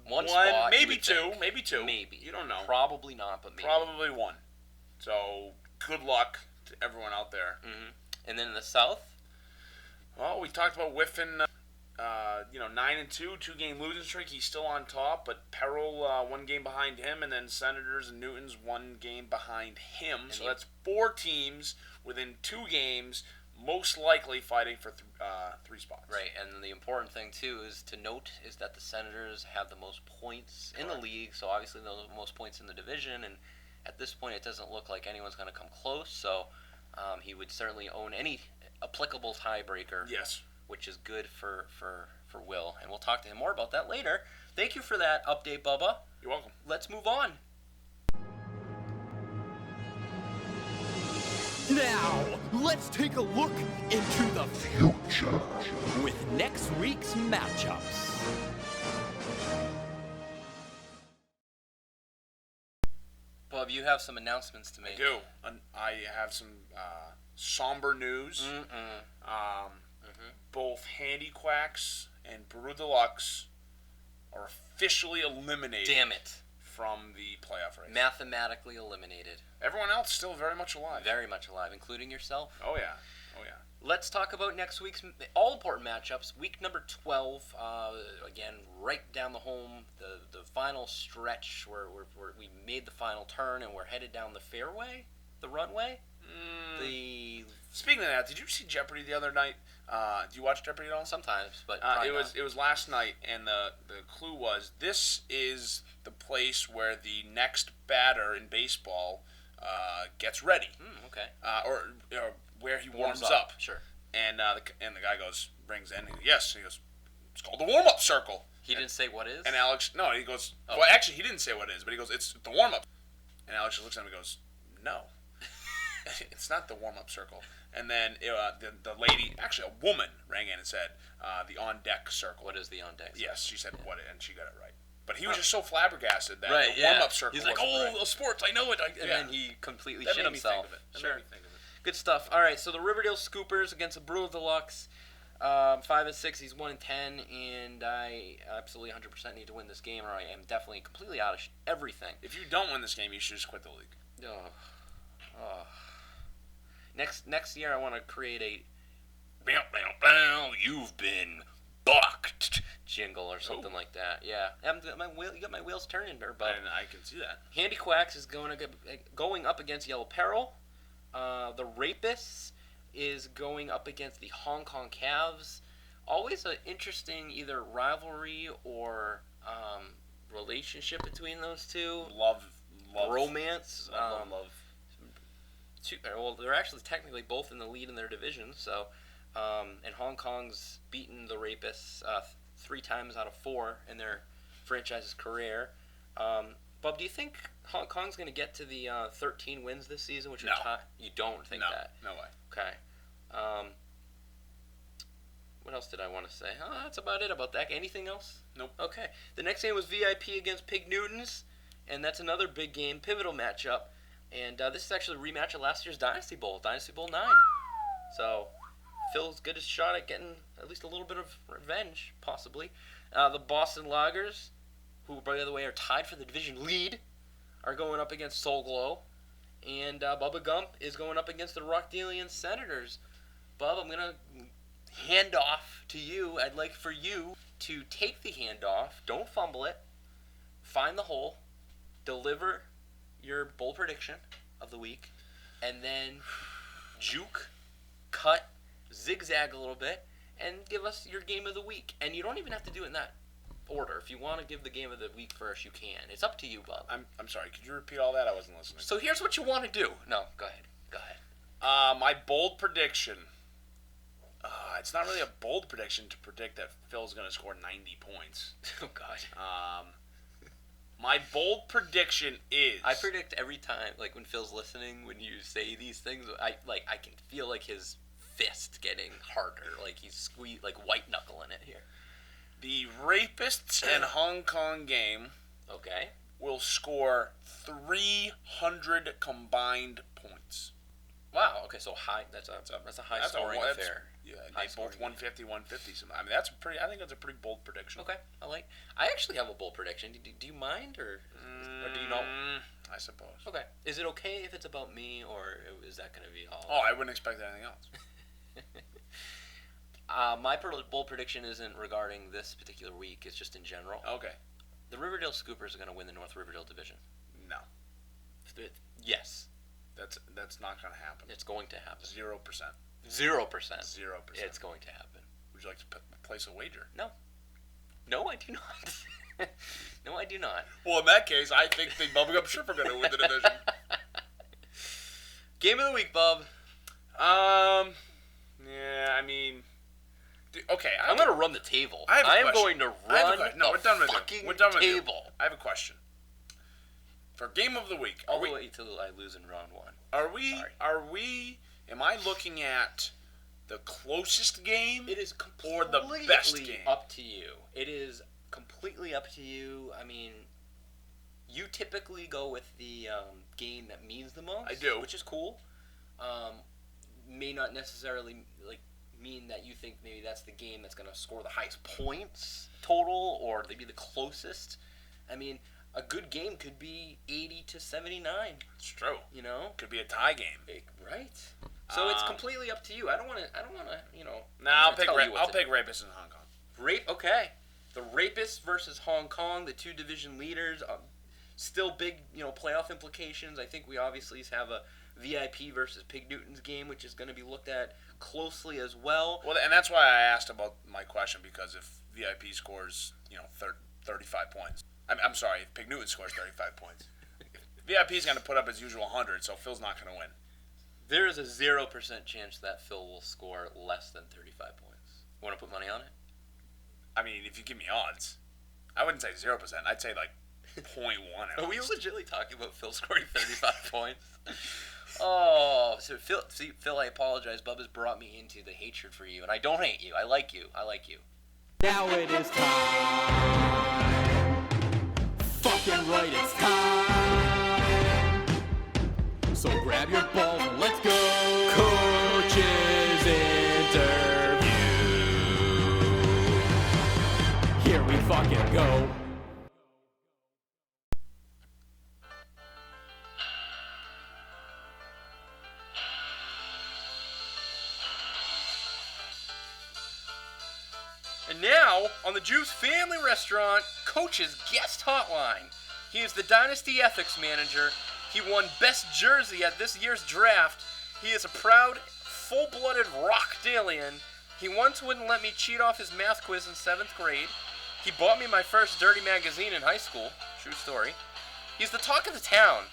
one spot, maybe 2, maybe 2. Maybe. You don't know. Probably not, but maybe. Probably 1. So good luck to everyone out there. Mm-hmm. And then in the South? Well, we talked about whiffing. 9-2, 2-game losing streak. He's still on top, but Peril 1 game behind him, and then Senators and Newtons 1 game behind him. And so that's 4 teams within 2 games, most likely fighting for 3 spots. Right, and the important thing too is to note is that the Senators have the most points in the league, so obviously the most points in the division, and at this point it doesn't look like anyone's going to come close. So he would certainly own any applicable tiebreaker. Yes. Which is good for Will, and we'll talk to him more about that later. Thank you for that update, Bubba. You're welcome. Let's move on. Now, let's take a look into the future with next week's matchups. Bub, you have some announcements to make. I do. I have some somber news. Both Handy Quacks and Brew Deluxe are officially eliminated. Damn it. from the playoff race. Mathematically eliminated. Everyone else still very much alive. Very much alive, including yourself. Oh, yeah. Let's talk about next week's all-important matchups. Week number 12, again, right down the home, the final stretch where we made the final turn and we're headed down the fairway, the runway. Speaking of that, did you see Jeopardy the other night? Do you watch Jeopardy at all? Sometimes, but it was last night, and the clue was this is the place where the next batter in baseball gets ready. Okay. Or where he warms up. Sure. And the guy brings in. Yes. He goes, it's called the warm up circle. He didn't say what is. And Alex, no, he goes. Oh. Well, actually, he didn't say what it is, but he goes, it's the warm up. And Alex just looks at him and goes, no. It's not the warm-up circle. And then the lady, actually a woman, rang in and said the on-deck circle. What is the on-deck circle? Yes, she said what, and she got it right. But he was just so flabbergasted that the yeah. warm-up circle. He's like, sports, I know it. And then he completely shit himself. That Sure. made me think of it. Good stuff. All right, so the Riverdale Scoopers against the Brewel Deluxe. 5-6, he's 1-10, and I absolutely 100% need to win this game, or I am definitely completely out of everything. If you don't win this game, you should just quit the league. Next year, I want to create a "You've been bucked" jingle or something like that. Yeah, you got my wheels turning there, bud. And I can see that. Handy Quacks is going up against Yellow Peril. The Rapists is going up against the Hong Kong Cavs. Always an interesting either rivalry or relationship between those two. Love. Romance. Love. Well, they're actually technically both in the lead in their division. So, and Hong Kong's beaten the Rapists 3 times out of 4 in their franchise's career. Bob, do you think Hong Kong's going to get to the 13 wins this season? Which are you don't think that? No way. Okay. What else did I want to say? That's about it about that. Anything else? Nope. Okay. The next game was VIP against Pig Newtons, and that's another big game, pivotal matchup. And this is actually a rematch of last year's Dynasty Bowl 9. So Phil's good a shot at getting at least a little bit of revenge, possibly. The Boston Loggers, who, by the way, are tied for the division lead, are going up against Soul Glow. And Bubba Gump is going up against the Rockdalian Senators. Bub, I'm going to hand off to you. I'd like for you to take the handoff. Don't fumble it. Find the hole. Deliver your bold prediction of the week. And then juke, cut, zigzag a little bit, and give us your game of the week. And you don't even have to do it in that order. If you want to give the game of the week first, you can. It's up to you, Bub. I'm sorry. Could you repeat all that? I wasn't listening. So here's what you want to do. No, go ahead. My bold prediction. It's not really a bold prediction to predict that Phil's going to score 90 points. Oh, God. My bold prediction is... I predict every time, like when Phil's listening, when you say these things, I can feel like his fist getting harder, like he's like white knuckling it here. The Rapists and Hong Kong game will score 300 combined points. Wow. Okay, so high. That's a high scoring affair. Yeah, they both 150, 150. I mean, I think that's a pretty bold prediction. Okay, I actually have a bold prediction. Do you mind, or do you not? I suppose. Okay. Is it okay if it's about me, or is that going to be all? Oh, I wouldn't expect anything else. My bold prediction isn't regarding this particular week. It's just in general. Okay. The Riverdale Scoopers are going to win the North Riverdale division. No. Yes. That's not going to happen. It's going to happen. 0%. 0%. 0%. It's going to happen. Would you like to place a wager? No. No, I do not. No, I do not. Well, in that case, I think the Bubblegum Shrimp are going to win the division. Game of the week, Bub. Yeah, I mean... Okay, I'm going to run the table. I am going to run the fucking table. I have a question. For game of the week, I'll wait until I lose in round 1. Am I looking at the closest game? It is or the best game? Up to you. It is completely up to you. I mean, you typically go with the game that means the most. I do. Which is cool. May not necessarily mean that you think maybe that's the game that's going to score the highest points total or maybe the closest. I mean, a good game could be 80-79. It's true. You know, Could be a tie game. right? So it's completely up to you. I don't want to. I'll pick Rapists in Hong Kong. Okay. The Rapists versus Hong Kong, the two division leaders. Still big, playoff implications. I think we obviously have a VIP versus Pig Newton's game, which is going to be looked at closely as well. Well, and that's why I asked about my question, because if VIP scores, 35 points. I'm sorry, if Pig Newton scores 35 points. VIP is going to put up his usual 100, so Phil's not going to win. There is a 0% chance that Phil will score less than 35 points. Want to put money on it? I mean, if you give me odds, I wouldn't say 0%. I'd say like 0.1 at Are we least. legitimately talking about Phil scoring 35 points? Oh, so Phil, I apologize. Bubba's brought me into the hatred for you, and I don't hate you. I like you. Now it is time. Fucking right, it's time. So grab your balls and let's go. Coaches interview. Here we fucking go. And now, on the Juice Family Restaurant Coach's Guest Hotline. He is the Dynasty Ethics Manager. He won Best Jersey at this year's draft. He is a proud, full-blooded Rockdalian. He once wouldn't let me cheat off his math quiz in 7th grade. He bought me my first dirty magazine in high school. True story. He's the talk of the town.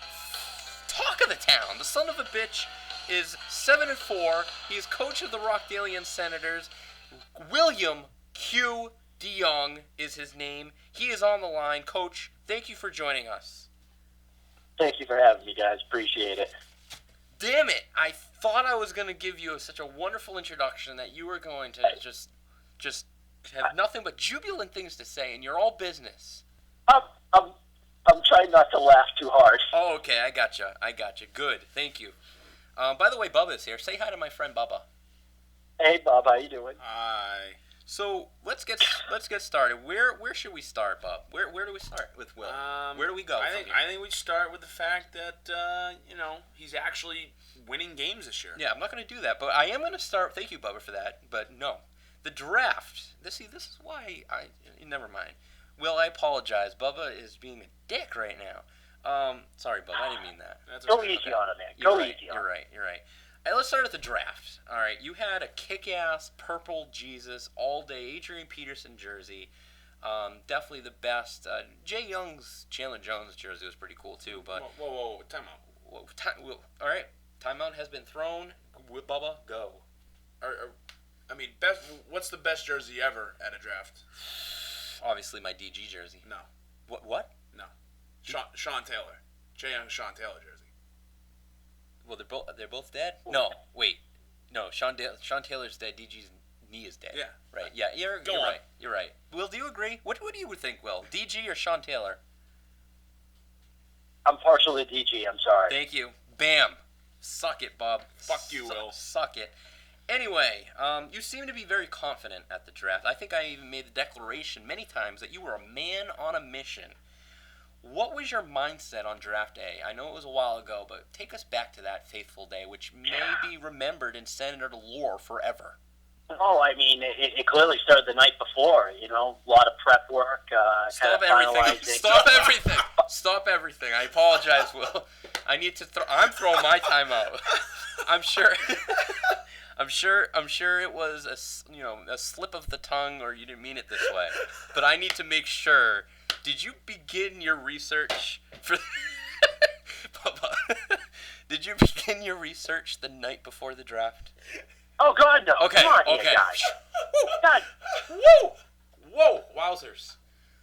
Talk of the town. The son of a bitch is 7-4. He is coach of the Rockdalian Senators. William Q. DeYoung is his name. He is on the line. Coach, thank you for joining us. Thank you for having me, guys. Appreciate it. Damn it! I thought I was going to give you such a wonderful introduction that you were going to just have nothing but jubilant things to say, and you're all business. I'm trying not to laugh too hard. Oh, okay. I gotcha. Good. Thank you. By the way, Bubba's here. Say hi to my friend Bubba. Hey, Bob. How you doing? Hi. So let's get started. Where should we start, Bub? Where do we start with Will? Where do we go? I think we start with the fact that he's actually winning games this year. Yeah, I'm not going to do that, but I am going to start. Thank you, Bubba, for that. But no, the draft. This is why never mind. Will, I apologize. Bubba is being a dick right now. Sorry, Bubba. I didn't mean that. That's Go okay. easy on him, man. You're Go right. easy on You're him. right. You're right. Hey, let's start at the draft. All right, you had a kick-ass purple Jesus all-day Adrian Peterson jersey. Definitely the best. Jay Young's Chandler Jones jersey was pretty cool too. But Whoa, time out. All right, timeout has been thrown. Bubba, go. What's the best jersey ever at a draft? Obviously, my DG jersey. No. What? No. Sean Taylor. Jay Young's Sean Taylor jersey. Well, they're both dead. No, wait. No, Sean Taylor's dead. DG's knee is dead. Yeah. Right. Yeah. You're Go on. right. You're right. Will, do you agree? What do you think, Will? DG or Sean Taylor? I'm partial to DG. I'm sorry. Thank you. Bam. Suck it, Bob. Fuck you, Will. Suck it. Anyway, you seem to be very confident at the draft. I think I even made the declaration many times that you were a man on a mission. What was your mindset on draft day? I know it was a while ago, but take us back to that fateful day, which may be remembered in Senator lore forever. Oh, I mean, it clearly started the night before. A lot of prep work. Stop kind of everything. finalizing. Stop everything. Stop everything. I apologize, Will. I need to I'm throwing my time out. I'm sure it was a slip of the tongue, or you didn't mean it this way. But I need to make sure. Did you begin your research for Papa? Did you begin your research the night before the draft? Oh, God, no. Okay. Come on Okay. here, guys. God. Whoa! Wowzers.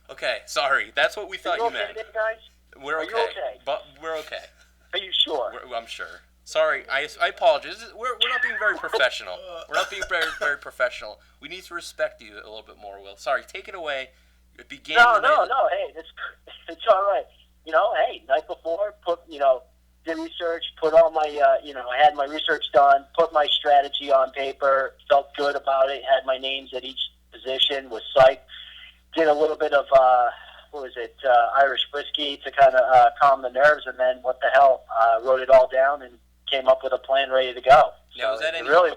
Okay, sorry. That's what we thought you okay meant. there, guys? We're Are okay. you okay? But we're okay. Are you sure? I'm sure. Sorry, I apologize. We're not being very professional. We're not being very, very professional. We need to respect you a little bit more, Will. Sorry, take it away. It began. No. Hey, it's all right. Hey, night before, did research, put all my, I had my research done, put my strategy on paper, felt good about it, had my names at each position, was psyched, did a little bit of Irish whiskey to kind of calm the nerves, and then what the hell, wrote it all down and came up with a plan ready to go. Now, was So that it any? really?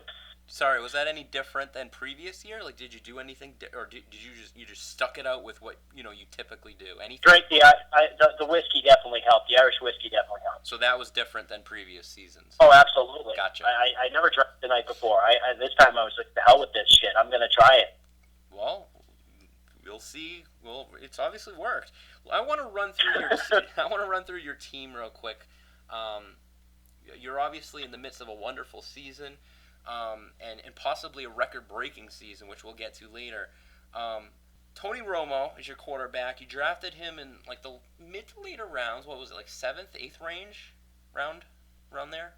Sorry, was that any different than previous year? Like, did you do anything, or did you just stuck it out with what you typically do? Anything? Drink the whiskey definitely helped. The Irish whiskey definitely helped. So that was different than previous seasons. Oh, absolutely. Gotcha. I never drank the night before. This time I was like, the hell with this shit. I'm gonna try it. Well, we'll see. Well, it's obviously worked. I want to run through your team real quick. You're obviously in the midst of a wonderful season, and possibly a record-breaking season, which we'll get to later. Tony Romo is your quarterback. You drafted him in like the mid to later rounds. What was it, like 7th, 8th range round, around there?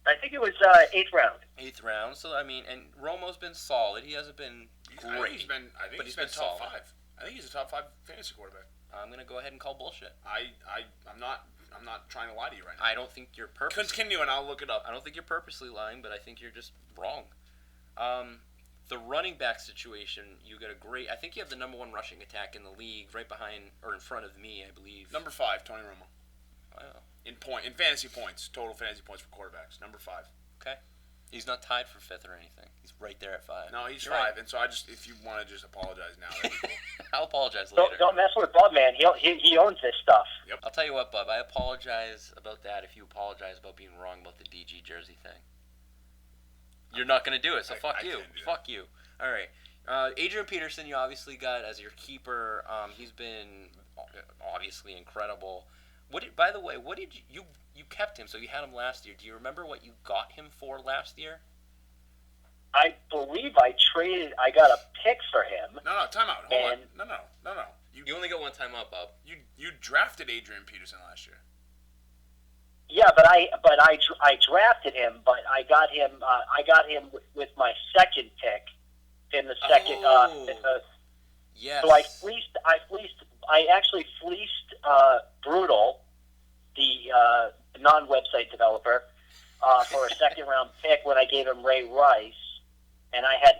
I think it was 8th round. 8th round. So I mean, and Romo's been solid. He hasn't been great. I think he's been top solid. 5. I think he's a top 5 fantasy quarterback. I'm gonna go ahead and call bullshit. I'm not trying to lie to you right now. I don't think you're purposely. Continue, and I'll look it up. I don't think you're purposely lying, but I think you're just wrong. The running back situation, you got a great. I think you have the number 1 rushing attack in the league, right behind or in front of me, I believe. Number 5, Tony Romo. Wow. In fantasy points, total fantasy points for quarterbacks. Number 5. Okay. He's not tied for 5th or anything. He's right there at 5. No, he's You're 5, right. and so if you want to just apologize now, that'd be cool. I'll apologize later. Don't mess with Bub, man. He owns this stuff. Yep. I'll tell you what, Bub. I apologize about that. If you apologize about being wrong about the DG jersey thing, you're not gonna do it. So fuck you. Fuck you. All right. Adrian Peterson, you obviously got as your keeper. He's been obviously incredible. By the way, what did you kept him? So you had him last year. Do you remember what you got him for last year? I believe I got a pick for him. No, time out. Hold on. No. You only got one time up, Bob. You drafted Adrian Peterson last year. Yeah, but I drafted him, but I got him with my second pick in the second. Yes. So I actually fleeced Brutal, the non-website developer, for a second round pick when I gave him Ray Rice. And I had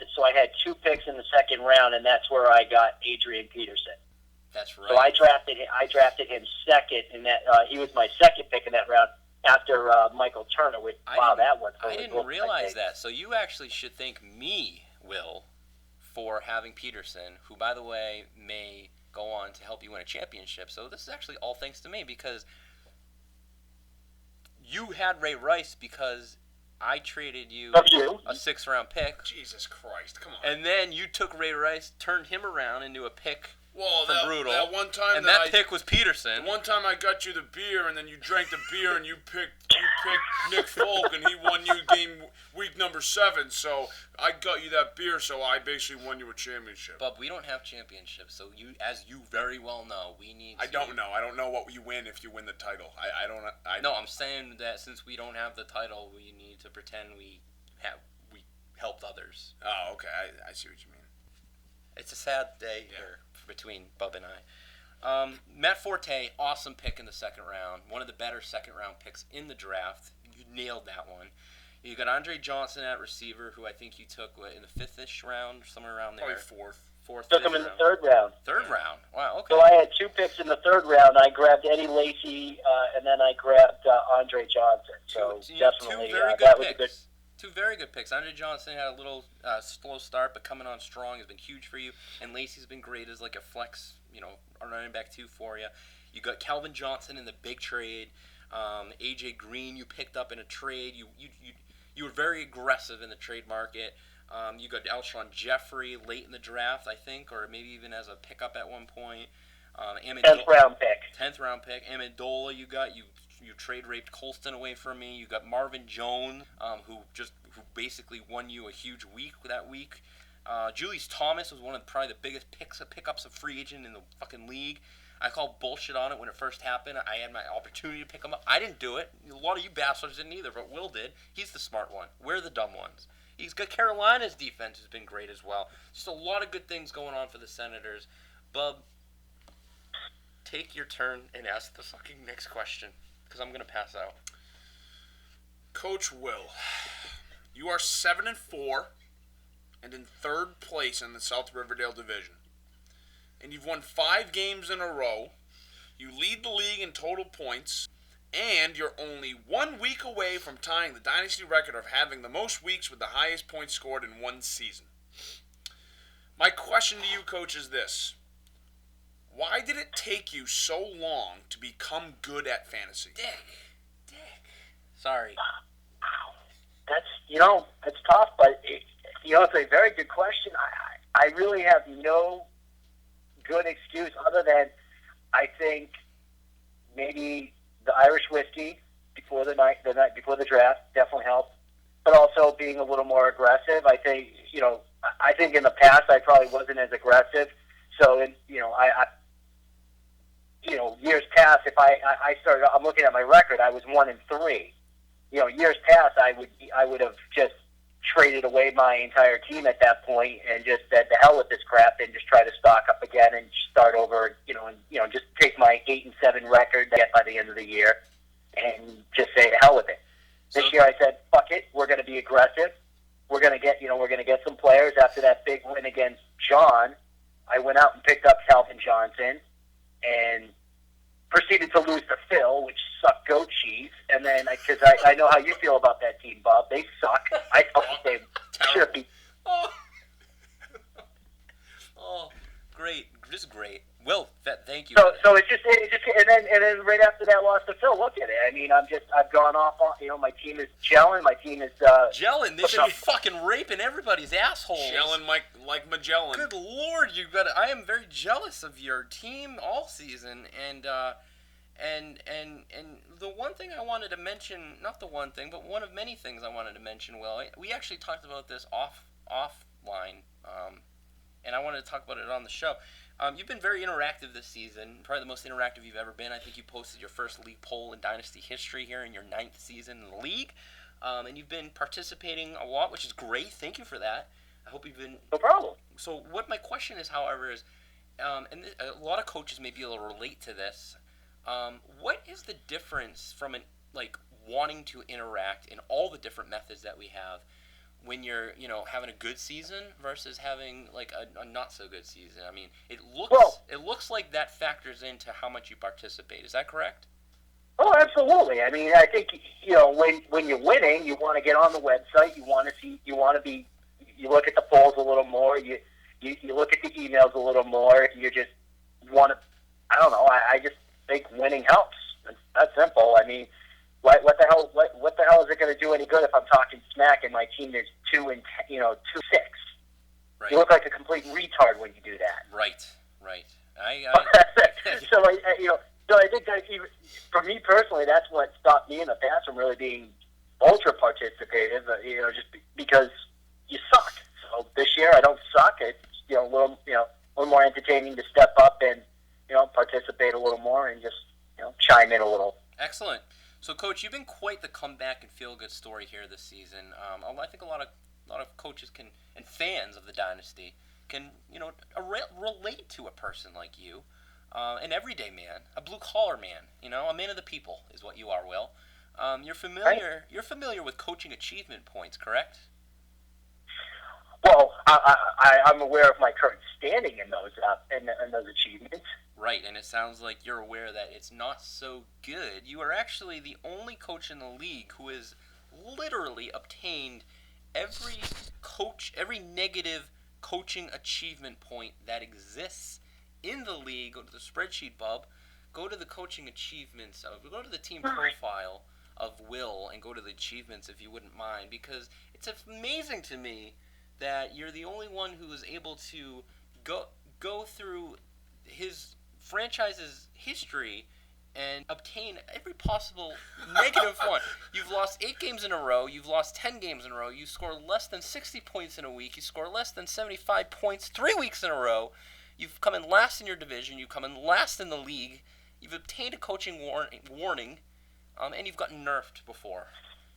2 picks in the second round, and that's where I got Adrian Peterson. That's right. So I drafted him second, and that he was my second pick in that round after Michael Turner. I didn't realize that. So you actually should thank me, Will, for having Peterson, who, by the way, may go on to help you win a championship. So this is actually all thanks to me, because you had Ray Rice because I traded you a 6th round pick. Jesus Christ, come on. And then you took Ray Rice, turned him around into a pick from Brutal. That one time and that pick was Peterson. The one time I got you the beer, and then you drank the beer, and you picked Nick Folk, and he won you week number 7. So I got you that beer, so I basically won you a championship. But we don't have championships, so as you very well know, we need. I don't know. I don't know what you win if you win the title. I don't. No, I'm saying that since we don't have the title, we need to pretend we helped others. Oh, okay. I see what you mean. It's a sad day here between Bub and I. Matt Forte, awesome pick in the 2nd round. One of the better 2nd round picks in the draft. You nailed that one. You got Andre Johnson at receiver, who I think you took in the 5th-ish round, somewhere around there. Probably 4th. Took him in the 3rd round. 3rd round. Wow. Okay. So I had 2 picks in the 3rd round. I grabbed Eddie Lacy, and then I grabbed Andre Johnson. So definitely, that was a good. 2 very good picks. Andre Johnson had a little slow start, but coming on strong has been huge for you. And Lacey's been great as like a flex, a running back 2 for you. You got Calvin Johnson in the big trade. AJ Green you picked up in a trade. You were very aggressive in the trade market. You got Alshon Jeffrey late in the draft, I think, or maybe even as a pickup at one point. 10th round pick. 10th round pick. Amendola you got. You trade raped Colston away from me. You got Marvin Jones, who basically won you a huge week that week. Julius Thomas was one of probably the biggest pickups of free agent in the fucking league. I called bullshit on it when it first happened. I had my opportunity to pick him up. I didn't do it. A lot of you bastards didn't either, but Will did. He's the smart one. We're the dumb ones. He's got Carolina's defense has been great as well. Just a lot of good things going on for the Senators. Bub, take your turn and ask the fucking next question, because I'm going to pass out. Coach Will, you are 7-4 and in 3rd place in the South Riverdale division. and you've won 5 games in a row. You lead the league in total points, and you're only 1 week away from tying the Dynasty record of having the most weeks with the highest points scored in one season. My question to you, Coach, is this. Why did it take you so long to become good at fantasy? Dick. Sorry. That's, it's tough, but, it's a very good question. I really have no good excuse other than I think maybe the Irish whiskey before the night before the draft definitely helped, but also being a little more aggressive. I think in the past I probably wasn't as aggressive. So years past, if I started, I'm looking at my record, I was 1-3. Years past, I would have just traded away my entire team at that point and just said the hell with this crap and just try to stock up again and start over, and just take my 8-7 record by the end of the year and just say the hell with it. This year I said, fuck it, we're going to be aggressive. We're going to get some players. After that big win against John, I went out and picked up Calvin Johnson and proceeded to lose to Phil, which sucked goat cheese. And then, because I know how you feel about that team, Bob. They suck. I thought they should be. Oh, great. Just great. Will, thank you. So it's just and then right after that loss to Phil, look at it. I mean, I've gone off on, my team is gelling. My team is gelling. They should be fucking raping everybody's assholes. Gelling like Magellan. Good Lord, I am very jealous of your team all season, and the one thing I wanted to mention, not the one thing, but one of many things I wanted to mention, Will, we actually talked about this offline, and I wanted to talk about it on the show. You've been very interactive this season, probably the most interactive you've ever been. I think you posted your first league poll in Dynasty history here in your 9th season in the league, and you've been participating a lot, which is great. Thank you for that. I hope you've been... No problem. So what my question is, however, is, and a lot of coaches may be able to relate to this, what is the difference from wanting to interact in all the different methods that we have when you're having a good season versus having a not so good season? I mean, it looks like that factors into how much you participate. Is that correct? Oh, absolutely. I mean, I think when you're winning, you want to get on the website. You want to see. You look at the polls a little more. You look at the emails a little more. You just want to. I don't know. I just think winning helps. It's that simple. I mean, what the hell? What the hell is it going to do any good if I'm talking smack and my team is 2-6? Right. You look like a complete retard when you do that. Right. So I think that for me personally, that's what stopped me in the past from really being ultra participative. Just because you suck. So this year I don't suck. It's a little more entertaining to step up and participate a little more and just chime in a little. Excellent. So, Coach, you've been quite the comeback and feel-good story here this season. I think a lot of coaches and fans of the Dynasty can relate to a person like you, an everyday man, a blue-collar man. A man of the people is what you are, Will. You're familiar. You're familiar with coaching achievement points, correct? Well, I'm aware of my current standing in those achievements. Right, and it sounds like you're aware that it's not so good. You are actually the only coach in the league who has literally obtained every negative coaching achievement point that exists in the league. Go to the spreadsheet, bub. Go to the coaching achievements. Go to the team profile of Will and go to the achievements if you wouldn't mind, because it's amazing to me that you're the only one who is able to go through his franchise's history and obtain every possible negative one. You've lost 8 games in a row. You've lost 10 games in a row. You score less than 60 points in a week. You score less than 75 points 3 weeks in a row. You've come in last in your division. You've come in last in the league. You've obtained a coaching warning, and you've gotten nerfed before.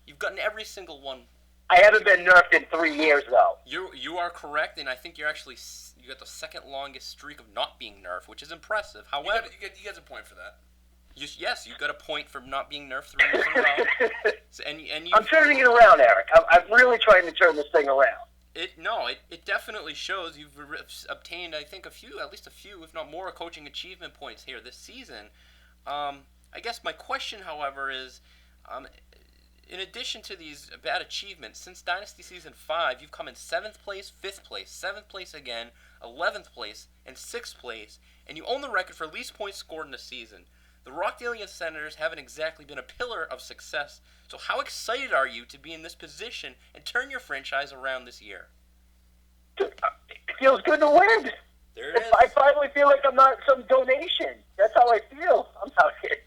You've gotten every single one. I haven't been nerfed in 3 years, though. You are correct, and I think you got the second longest streak of not being nerfed, which is impressive. However, you get a point for that. Yes, you got a point for not being nerfed 3 years in a row. And I'm turning it around, Eric. I'm really trying to turn this thing around. It definitely shows you've obtained, I think, at least a few, if not more, coaching achievement points here this season. I guess my question, however, is, in addition to these bad achievements, since Dynasty Season 5, you've come in 7th place, 5th place, 7th place again, 11th place, and 6th place, and you own the record for least points scored in a season. The Rockdalian Senators haven't exactly been a pillar of success, so how excited are you to be in this position and turn your franchise around this year? It feels good to win. There it is. I finally feel like I'm not some donation. That's how I feel. I'm out here.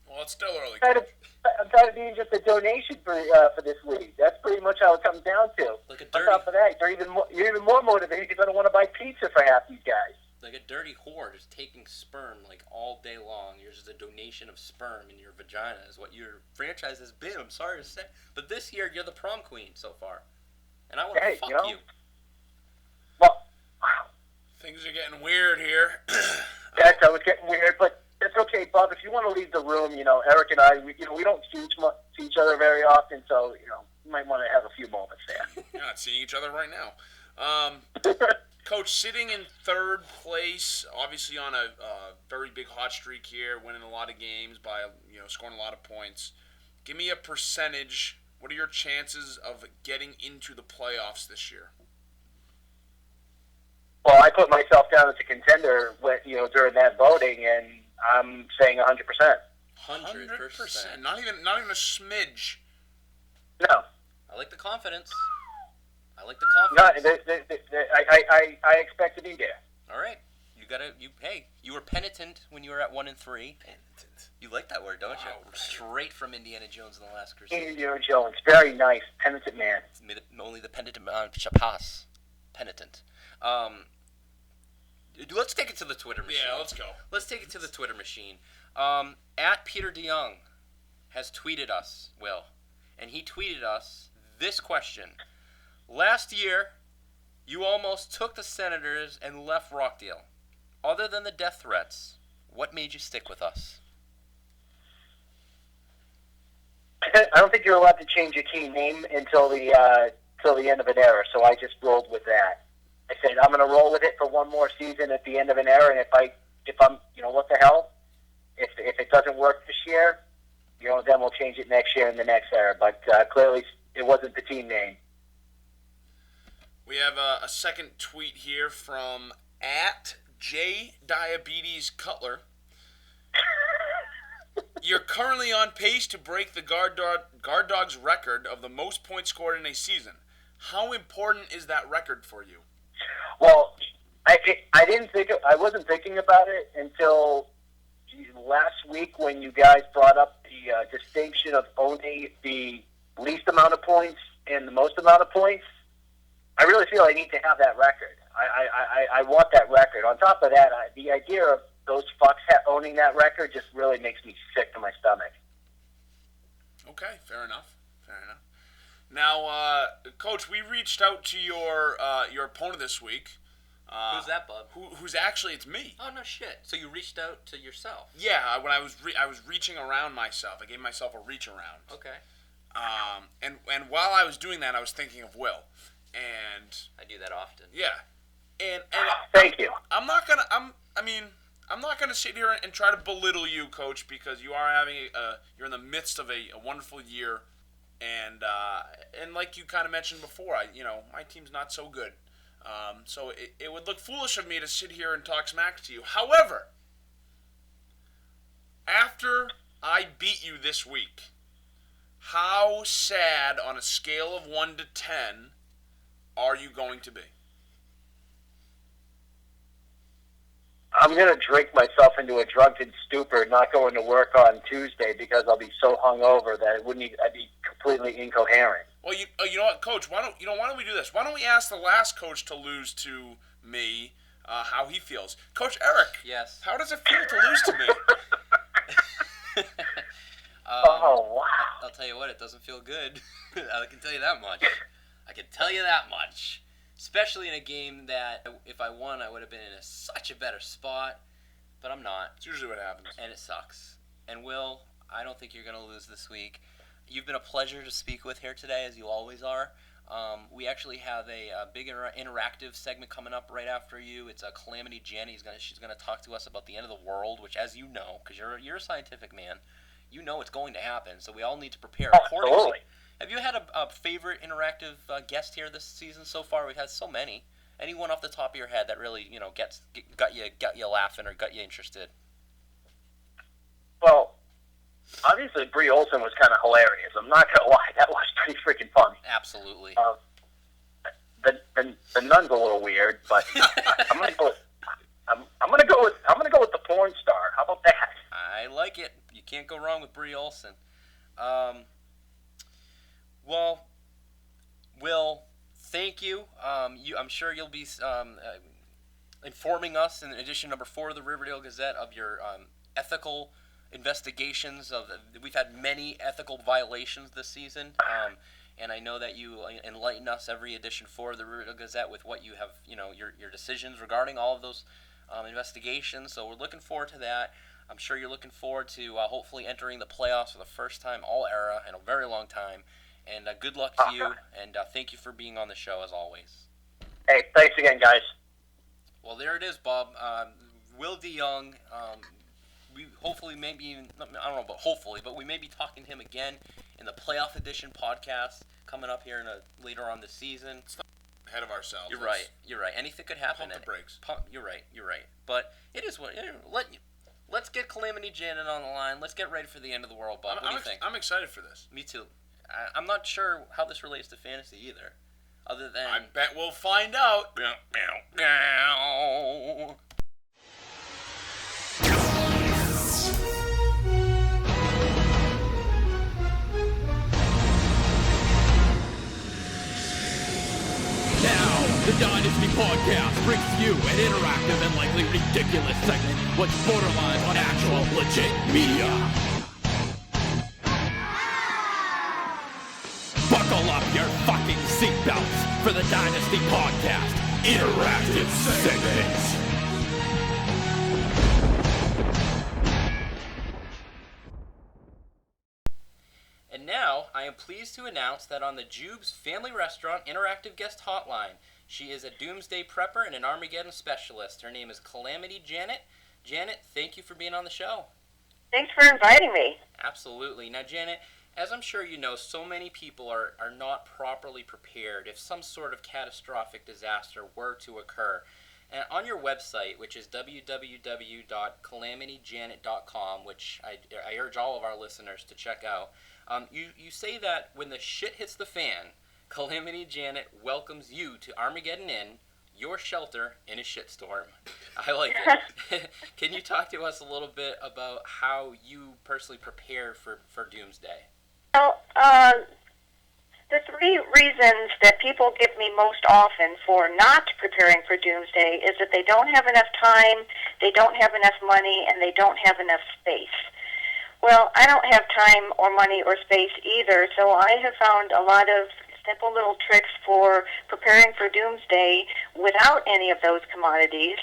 Well, it's still early. I'm tired of being just a donation for this league. That's pretty much how it comes down to. Like a On dirty, top of that, you're even more motivated because I don't want to buy pizza for half these guys. like a dirty whore just taking sperm like all day long. You're just a donation of sperm in your vagina is what your franchise has been. I'm sorry to say, but this year you're the prom queen so far, and I want to fuck you. Well, Things are getting weird here. that's how it's getting weird, but it's okay, Bob. If you want to leave the room, Eric and I, we don't see each other very often, so you might want to have a few moments there. You're not seeing each other right now. Coach, sitting in 3rd place, obviously on a very big hot streak here, winning a lot of games by scoring a lot of points. Give me a percentage. What are your chances of getting into the playoffs this year? Well, I put myself down as a contender during that voting, and I'm saying 100%. 100%. Not even a smidge. No. I like the confidence. I expect to be there. All right. You were penitent when you were at 1-3. Penitent. You like that word, don't you? Straight from Indiana Jones in the Last Crusade. Indiana Jones, very nice, penitent man. Only the penitent chapas. Penitent. Let's take it to the Twitter machine. Yeah, let's go. Let's take it to the Twitter machine. At Peter DeYoung has tweeted us, Will, and he tweeted us this question. Last year, you almost took the Senators and left Rockdale. Other than the death threats, what made you stick with us? I don't think you're allowed to change your team name until the end of an era, so I just rolled with that. I said I'm going to roll with it for one more season at the end of an era, and if I'm what the hell, if it doesn't work this year, then we'll change it next year in the next era. But clearly, it wasn't the team name. We have a second tweet here from at @JDiabetesCutler. You're currently on pace to break the guard dog's record of the most points scored in a season. How important is that record for you? Well, I wasn't thinking about it until last week when you guys brought up the distinction of owning the least amount of points and the most amount of points. I really feel I need to have that record. I want that record. On top of that, the idea of those fucks owning that record just really makes me sick to my stomach. Okay, fair enough. Now, Coach, we reached out to your opponent this week. Who's that, bud? Who's actually, it's me. Oh, no shit. So you reached out to yourself? Yeah, when I was reaching around myself. I gave myself a reach around. Okay. And while I was doing that, I was thinking of Will. And I do that often. Yeah. And thank you. I'm not gonna sit here and try to belittle you, Coach, because you are having you're in the midst of a wonderful year, and like you kind of mentioned before, my team's not so good, so it would look foolish of me to sit here and talk smack to you. However, after I beat you this week, how sad on a scale of 1 to 10 are you going to be? I'm going to drink myself into a drunken stupor, not going to work on Tuesday because I'll be so hungover that I'd be completely incoherent. Well, you know what, Coach? Why don't we do this? Why don't we ask the last coach to lose to me how he feels? Coach Eric. Yes. How does it feel to lose to me? Oh, wow. I'll tell you what, it doesn't feel good. I can tell you that much. Especially in a game that, if I won, I would have been in such a better spot. But I'm not. It's usually what happens. And it sucks. And Will, I don't think you're going to lose this week. You've been a pleasure to speak with here today, as you always are. We actually have a big interactive segment coming up right after you. It's Calamity Jenny. She's gonna talk to us about the end of the world, which, as you know, because you're a scientific man, you know it's going to happen. So we all need to prepare accordingly. Absolutely. Have you had a favorite interactive guest here this season so far? We've had so many. Anyone off the top of your head that really got you laughing or got you interested? Well, obviously Brie Olson was kind of hilarious. I'm not gonna lie, that was pretty freaking funny. Absolutely. The nun's a little weird, but I'm gonna go with the porn star. How about that? I like it. You can't go wrong with Brie Olson. Well, Will, thank you. I'm sure you'll be informing us in edition number 4 of the Riverdale Gazette of your ethical investigations. We've had many ethical violations this season, and I know that you enlighten us every edition 4 of the Riverdale Gazette with what you have, your decisions regarding all of those investigations. So we're looking forward to that. I'm sure you're looking forward to hopefully entering the playoffs for the first time all era in a very long time. And good luck to you, and thank you for being on the show as always. Hey, thanks again, guys. Well, there it is, Bob. Will DeYoung. We hopefully, maybe even, I don't know, but hopefully, but we may be talking to him again in the playoff edition podcast coming up here later on this season. It's not ahead of ourselves. You're right. Anything could happen. Pump the brakes. You're right. But it is what. Let's get Calamity Janet on the line. Let's get ready for the end of the world, Bob. What do you think? I'm excited for this. Me too. I'm not sure how this relates to fantasy either. Other than I bet we'll find out. The Dynasty Podcast brings you an interactive and likely ridiculous segment which borderlines on actual legit media. Buckle up your fucking seatbelts for the Dynasty Podcast interactive segment. And now, I am pleased to announce that on the Jube's Family Restaurant interactive guest hotline, she is a doomsday prepper and an Armageddon specialist. Her name is Calamity Janet. Janet, thank you for being on the show. Thanks for inviting me. Absolutely. Now, Janet, as I'm sure you know, so many people are not properly prepared if some sort of catastrophic disaster were to occur. And on your website, which is www.calamityjanet.com, which I urge all of our listeners to check out, you say that when the shit hits the fan, Calamity Janet welcomes you to Armageddon Inn, your shelter in a shitstorm. I like it. Can you talk to us a little bit about how you personally prepare for doomsday? Well, the 3 reasons that people give me most often for not preparing for doomsday is that they don't have enough time, they don't have enough money, and they don't have enough space. Well, I don't have time or money or space either, so I have found a lot of simple little tricks for preparing for doomsday without any of those commodities.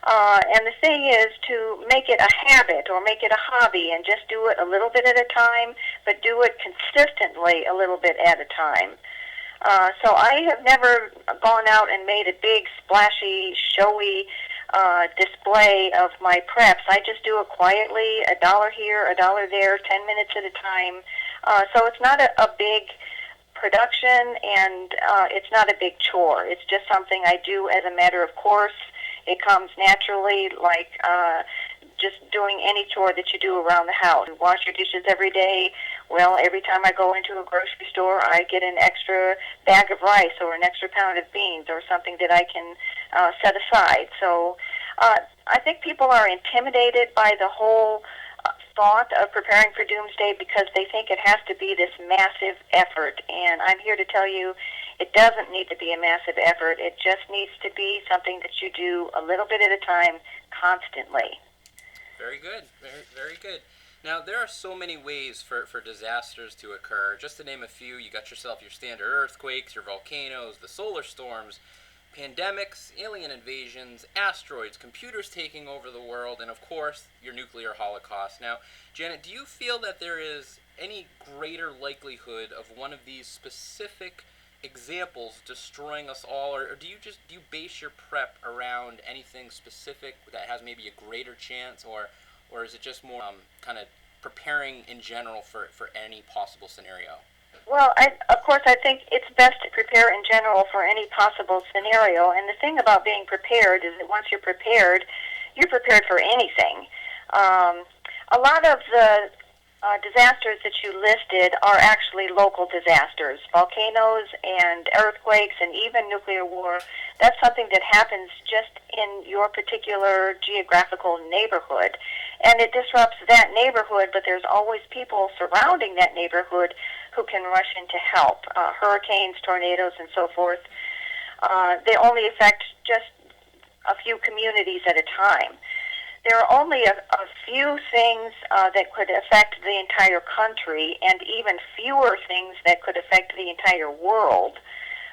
And the thing is to make it a habit or make it a hobby and just do it a little bit at a time, but do it consistently a little bit at a time. So I have never gone out and made a big, splashy, showy display of my preps. I just do it quietly, $1 here, $1 there, 10 minutes at a time. So it's not a big production, and it's not a big chore. It's just something I do as a matter of course. It comes naturally, like just doing any chore that you do around the house. You wash your dishes every day. Well, every time I go into a grocery store, I get an extra bag of rice or an extra pound of beans or something that I can set aside. So I think people are intimidated by the whole thought of preparing for doomsday because they think it has to be this massive effort. And I'm here to tell you it doesn't need to be a massive effort. It just needs to be something that you do a little bit at a time constantly. Very good. Very, very good. Now, there are so many ways for disasters to occur. Just to name a few, you got yourself your standard earthquakes, your volcanoes, the solar storms, pandemics, alien invasions, asteroids, computers taking over the world, and of course, your nuclear holocaust. Now, Janet, do you feel that there is any greater likelihood of one of these specific examples destroying us all, or do you base your prep around anything specific that has maybe a greater chance, or is it just more kind of preparing in general for any possible scenario? Well, of course, I think it's best to prepare in general for any possible scenario. And the thing about being prepared is that once you're prepared for anything. A lot of the disasters that you listed are actually local disasters, volcanoes and earthquakes and even nuclear war. That's something that happens just in your particular geographical neighborhood. And it disrupts that neighborhood, but there's always people surrounding that neighborhood who can rush in to help. Hurricanes, tornadoes, and so forth, they only affect just a few communities at a time. There are only a few things that could affect the entire country, and even fewer things that could affect the entire world.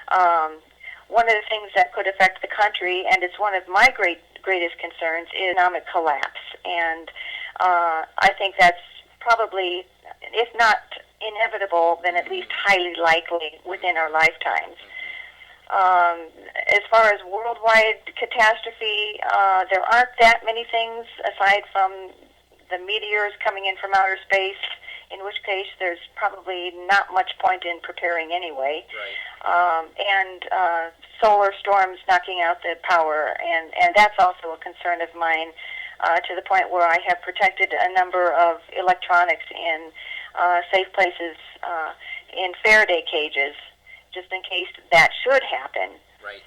One of the things that could affect the country, and it's one of my greatest concerns, is economic collapse. And I think that's probably, if not inevitable, then at least highly likely within our lifetimes. As far as worldwide catastrophe, there aren't that many things aside from the meteors coming in from outer space, in which case there's probably not much point in preparing anyway. Right. And solar storms knocking out the power, and that's also a concern of mine, to the point where I have protected a number of electronics in safe places in Faraday cages, just in case that should happen. Right.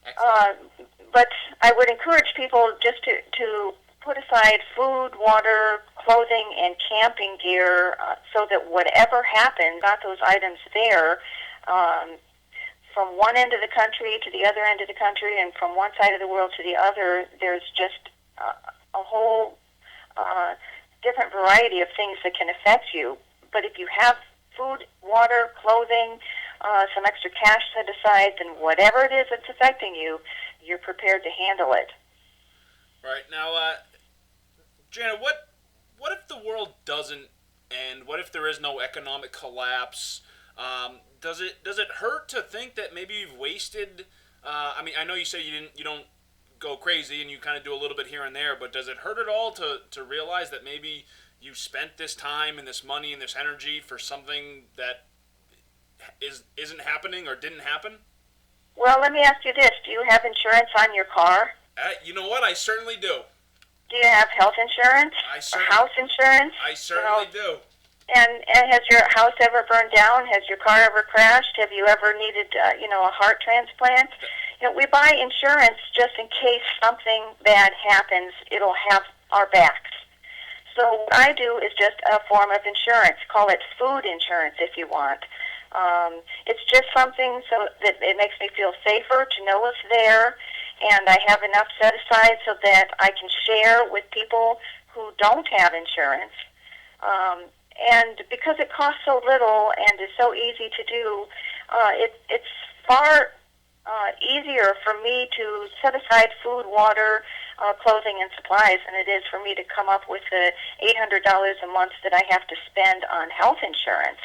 Excellent. But I would encourage people just to put aside food, water, clothing, and camping gear so that whatever happens, got those items there from one end of the country to the other end of the country, and from one side of the world to the other. There's just a whole different variety of things that can affect you. But if you have food, water, clothing, some extra cash set aside, then whatever it is that's affecting you, you're prepared to handle it. Right. Now, Jana, what if the world doesn't end? What if there is no economic collapse? Does it hurt to think that maybe you've wasted? I mean, I know you say you don't go crazy and you kind of do a little bit here and there, but does it hurt at all to realize that maybe you spent this time and this money and this energy for something that isn't happening or didn't happen? Well, let me ask you this. Do you have insurance on your car? You know what? I certainly do. Do you have health insurance? Or house insurance? I certainly do. And has your house ever burned down? Has your car ever crashed? Have you ever needed, a heart transplant? We buy insurance just in case something bad happens. It'll have our backs. So what I do is just a form of insurance. Call it food insurance if you want. It's just something so that it makes me feel safer to know it's there, and I have enough set aside so that I can share with people who don't have insurance. And because it costs so little and is so easy to do, it's far easier for me to set aside food, water, clothing, and supplies than it is for me to come up with the $800 a month that I have to spend on health insurance.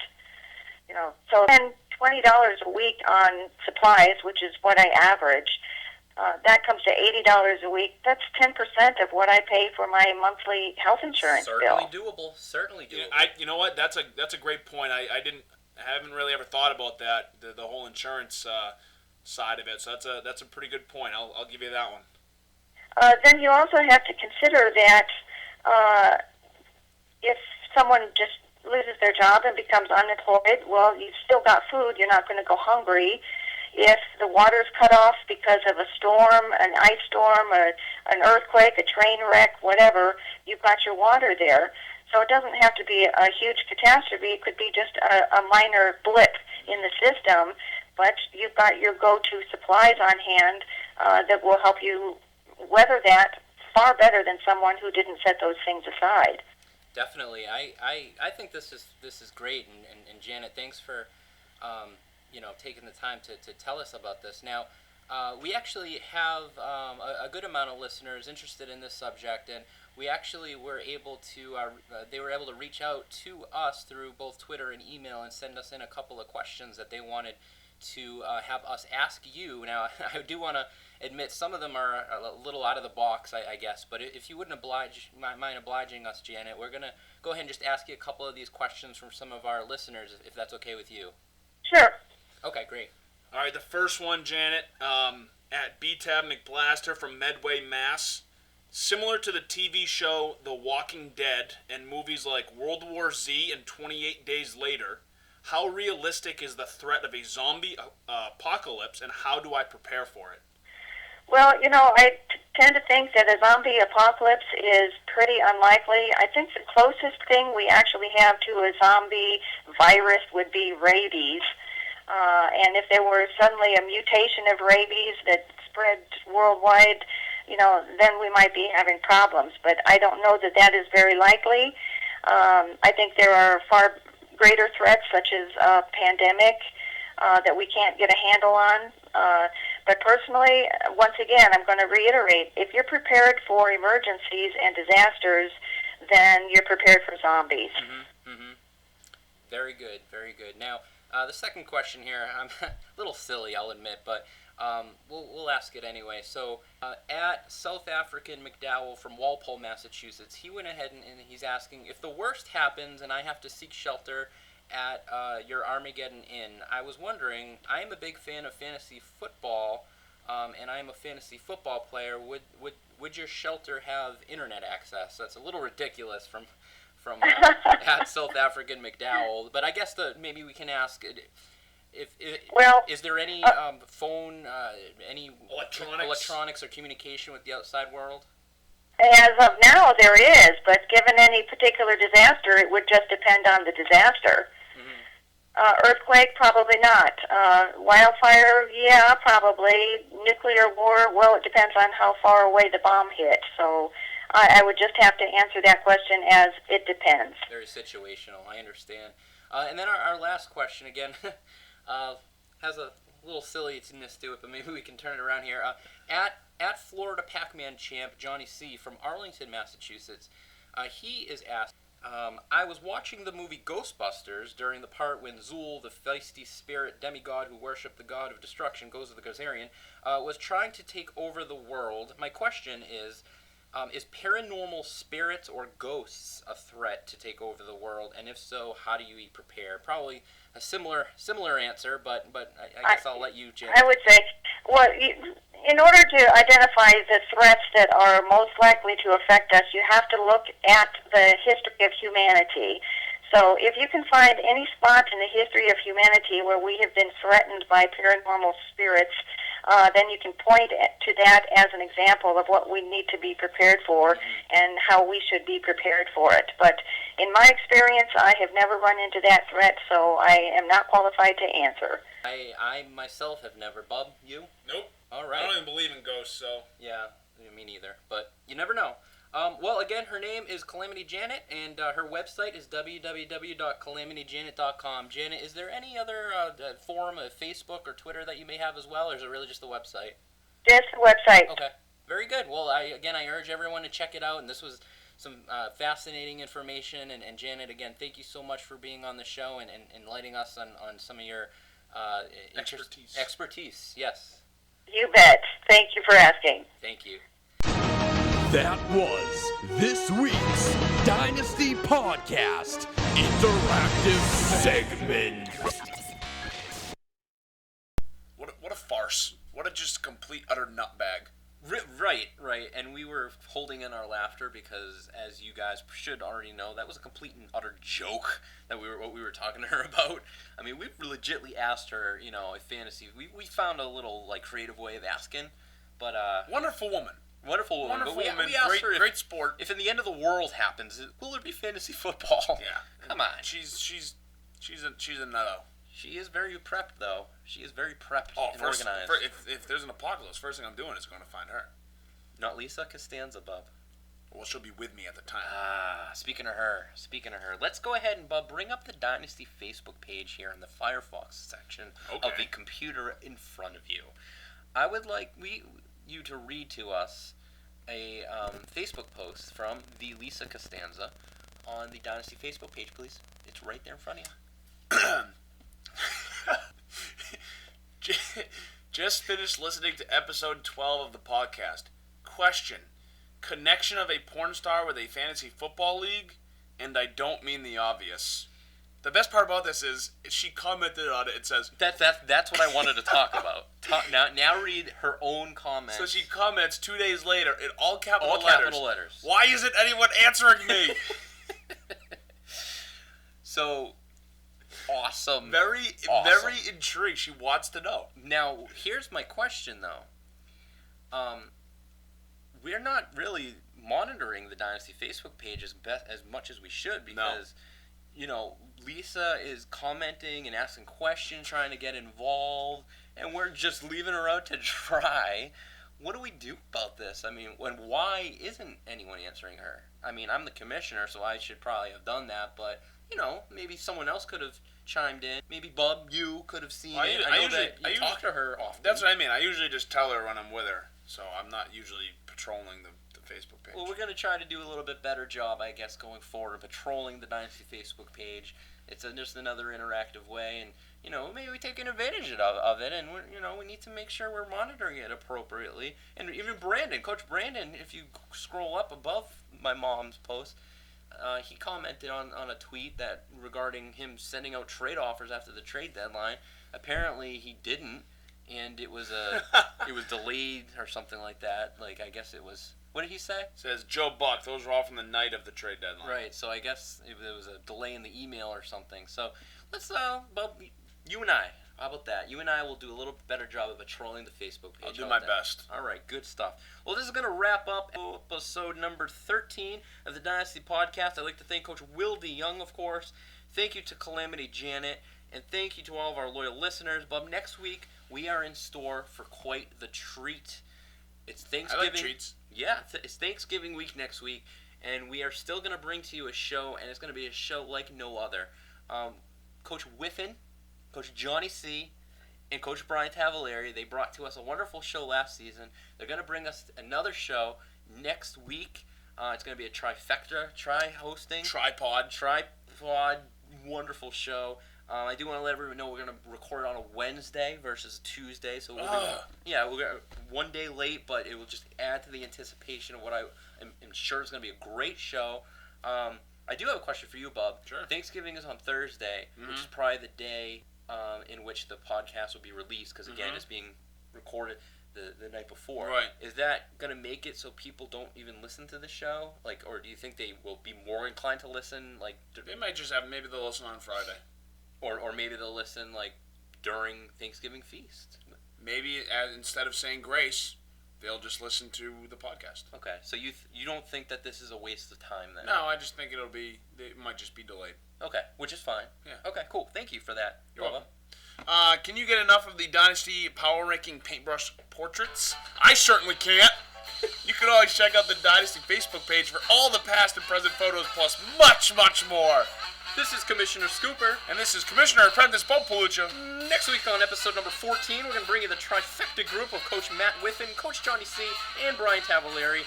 So spend $20 a week on supplies, which is what I average. That comes to $80 a week. That's 10% of what I pay for my monthly health insurance bill. Certainly doable. You know what? That's a great point. I haven't really ever thought about that, the whole insurance side of it. So that's a pretty good point. I'll give you that one. Then you also have to consider that if someone just loses their job and becomes unemployed, well, you've still got food. You're not going to go hungry. If the water's cut off because of a storm, an ice storm, an earthquake, a train wreck, whatever, you've got your water there. So it doesn't have to be a huge catastrophe. It could be just a minor blip in the system, but you've got your go-to supplies on hand that will help you weather that far better than someone who didn't set those things aside. Definitely. I think this is great, and Janet, thanks for taking the time to tell us about this. Now, We actually have a good amount of listeners interested in this subject, and we actually were able to, they were able to reach out to us through both Twitter and email and send us in a couple of questions that they wanted to have us ask you. Now, I do want to admit some of them are a little out of the box, I guess, but if you wouldn't mind obliging us, Janet, we're going to go ahead and just ask you a couple of these questions from some of our listeners, if that's okay with you. Sure. Okay, great. All right, the first one, Janet, at BTAB McBlaster from Medway, Mass. Similar to the TV show The Walking Dead and movies like World War Z and 28 Days Later, how realistic is the threat of a zombie apocalypse, and how do I prepare for it? Well, I tend to think that a zombie apocalypse is pretty unlikely. I think the closest thing we actually have to a zombie virus would be rabies. And if there were suddenly a mutation of rabies that spread worldwide, then we might be having problems. But I don't know that that is very likely. I think there are far greater threats, such as a pandemic, that we can't get a handle on. But personally, once again, I'm going to reiterate, if you're prepared for emergencies and disasters, then you're prepared for zombies. Mm-hmm, mm-hmm. Very good, very good. Now, the second question here, I'm a little silly, I'll admit, but we'll ask it anyway. So, at South African McDowell from Walpole, Massachusetts, he went ahead and he's asking, if the worst happens and I have to seek shelter at your Armageddon Inn, I was wondering, I am a big fan of fantasy football, and I am a fantasy football player. Would your shelter have internet access? That's a little ridiculous from at South African McDowell, but I guess maybe we can ask is there any phone, any electronics or communication with the outside world? As of now, there is, but given any particular disaster, it would just depend on the disaster. Mm-hmm. Earthquake, probably not. Wildfire, yeah, probably. Nuclear war, well, it depends on how far away the bomb hit. So I would just have to answer that question as it depends. Very situational, I understand. And then our last question, again, has a little silliness to it, but maybe we can turn it around here. At Florida Pac-Man champ Johnny C. from Arlington, Massachusetts, he is asked, I was watching the movie Ghostbusters during the part when Zool, the feisty spirit demigod who worshipped the god of destruction, Goes of the Gozerian, was trying to take over the world. My question is paranormal spirits or ghosts a threat to take over the world? And if so, how do you prepare? Probably a similar answer, but I guess I'll let you, Jen. I would say, well, in order to identify the threats that are most likely to affect us, you have to look at the history of humanity. So if you can find any spot in the history of humanity where we have been threatened by paranormal spirits, then you can point to that as an example of what we need to be prepared for and how we should be prepared for it. But in my experience, I have never run into that threat, so I am not qualified to answer. I myself have never. Bub, you? Nope. All right. I don't even believe in ghosts, so. Yeah, me neither. But you never know. Well, again, her name is Calamity Janet, and her website is www.calamityjanet.com. Janet, is there any other forum, Facebook or Twitter that you may have as well, or is it really just the website? Just the website. Okay, very good. Well, I urge everyone to check it out, and this was some fascinating information. And Janet, again, thank you so much for being on the show and enlightening us on some of your expertise. Yes. You bet. Thank you for asking. Thank you. That was this week's Dynasty Podcast Interactive Segment. What a farce. What a just complete, utter nutbag. Right, and we were holding in our laughter because, as you guys should already know, that was a complete and utter joke what we were talking to her about. I mean, we legitly asked her, a fantasy. We found a little creative way of asking, but Wonderful woman. Wonderful woman. Wonderful But woman. we asked her Great sport. if in the end of the world happens, will there be fantasy football? Yeah. Come on. She's a nutto. She is very prepped, though. She is very prepped and organized. If there's an apocalypse, first thing I'm doing is going to find her. Not Lisa Costanza, Bub. Well, she'll be with me at the time. Speaking of her, let's go ahead and, Bub, bring up the Dynasty Facebook page here in the Firefox section of the computer in front of you. I would like you to read to us a Facebook post from the Lisa Costanza on the Dynasty Facebook page, please. It's right there in front of you. Just finished listening to episode 12 of the podcast. Question. Connection of a porn star with a fantasy football league? And I don't mean the obvious. The best part about this is she commented on it. It says... That's what I wanted to talk about. Now read her own comments. So she comments 2 days later in all capital letters. All capital letters. Why isn't anyone answering me? So, awesome. Very intrigued. She wants to know. Now, here's my question, though. We're not really monitoring the Dynasty Facebook page as much as we should because, Lisa is commenting and asking questions, trying to get involved, and we're just leaving her out to dry. What do we do about this? I mean, why isn't anyone answering her? I mean, I'm the commissioner, so I should probably have done that, but, maybe someone else could have chimed in. Maybe, Bub, you could have seen it. I know that you talk to her often. That's what I mean. I usually just tell her when I'm with her, so I'm not usually patrolling the Facebook page. Well, we're going to try to do a little bit better job, I guess, going forward, patrolling the Dynasty Facebook page. It's just another interactive way, and, maybe taking advantage of it, and, we need to make sure we're monitoring it appropriately. And even Brandon, Coach Brandon, if you scroll up above my mom's post, he commented on a tweet that regarding him sending out trade offers after the trade deadline. Apparently, he didn't, and it was delayed or something like that. Like, I guess it was... What did he say? It says, Joe Buck, those were all from the night of the trade deadline. Right, so I guess there was a delay in the email or something. So let's, you and I, how about that? You and I will do a little better job of patrolling the Facebook page. I'll do my best. All right, good stuff. Well, this is going to wrap up episode number 13 of the Dynasty Podcast. I'd like to thank Coach Will DeYoung, of course. Thank you to Calamity Janet. And thank you to all of our loyal listeners. But next week, we are in store for quite the treat. It's Thanksgiving. I like treats. Yeah, it's Thanksgiving week next week, and we are still going to bring to you a show, and it's going to be a show like no other. Coach Whiffen, Coach Johnny C., and Coach Brian Tavaleri, they brought to us a wonderful show last season. They're going to bring us another show next week. It's going to be a trifecta, tripod, wonderful show. I do want to let everyone know we're going to record on a Wednesday versus Tuesday, so we're going 1 day late, but it will just add to the anticipation of what I'm sure is going to be a great show. I do have a question for you, Bub. Sure. Thanksgiving is on Thursday, which is probably the day in which the podcast will be released, because again, it's being recorded the night before. Right. Is that going to make it so people don't even listen to the show? Or do you think they will be more inclined to listen? They might just have, maybe they'll listen on Friday. Or maybe they'll listen during Thanksgiving feast. Maybe instead of saying grace, they'll just listen to the podcast. Okay, so you don't think that this is a waste of time then? No, I just think it might just be delayed. Okay, which is fine. Yeah. Okay, cool. Thank you for that. You're welcome. Can you get enough of the Dynasty Power Ranking Paintbrush Portraits? I certainly can't. You can always check out the Dynasty Facebook page for all the past and present photos, plus much, much more. This is Commissioner Scooper. And this is Commissioner Apprentice Bob Paluccio. Next week on episode number 14, we're going to bring you the trifecta group of Coach Matt Whiffen, Coach Johnny C., and Brian Tavaleri.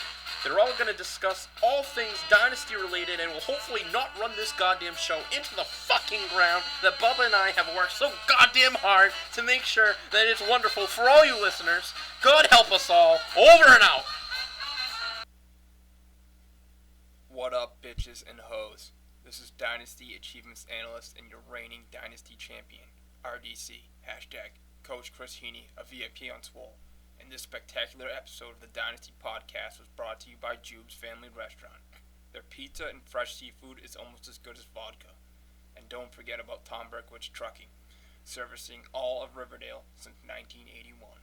They're all going to discuss all things Dynasty related and will hopefully not run this goddamn show into the fucking ground that Bubba and I have worked so goddamn hard to make sure that it's wonderful for all you listeners. God help us all. Over and out. What up, bitches and hoes? This is Dynasty Achievements Analyst and your reigning Dynasty Champion, RDC, hashtag Coach Chris Heaney, a VIP on Swole. And this spectacular episode of the Dynasty Podcast was brought to you by Jube's Family Restaurant. Their pizza and fresh seafood is almost as good as vodka. And don't forget about Tom Berkowitz Trucking, servicing all of Riverdale since 1981.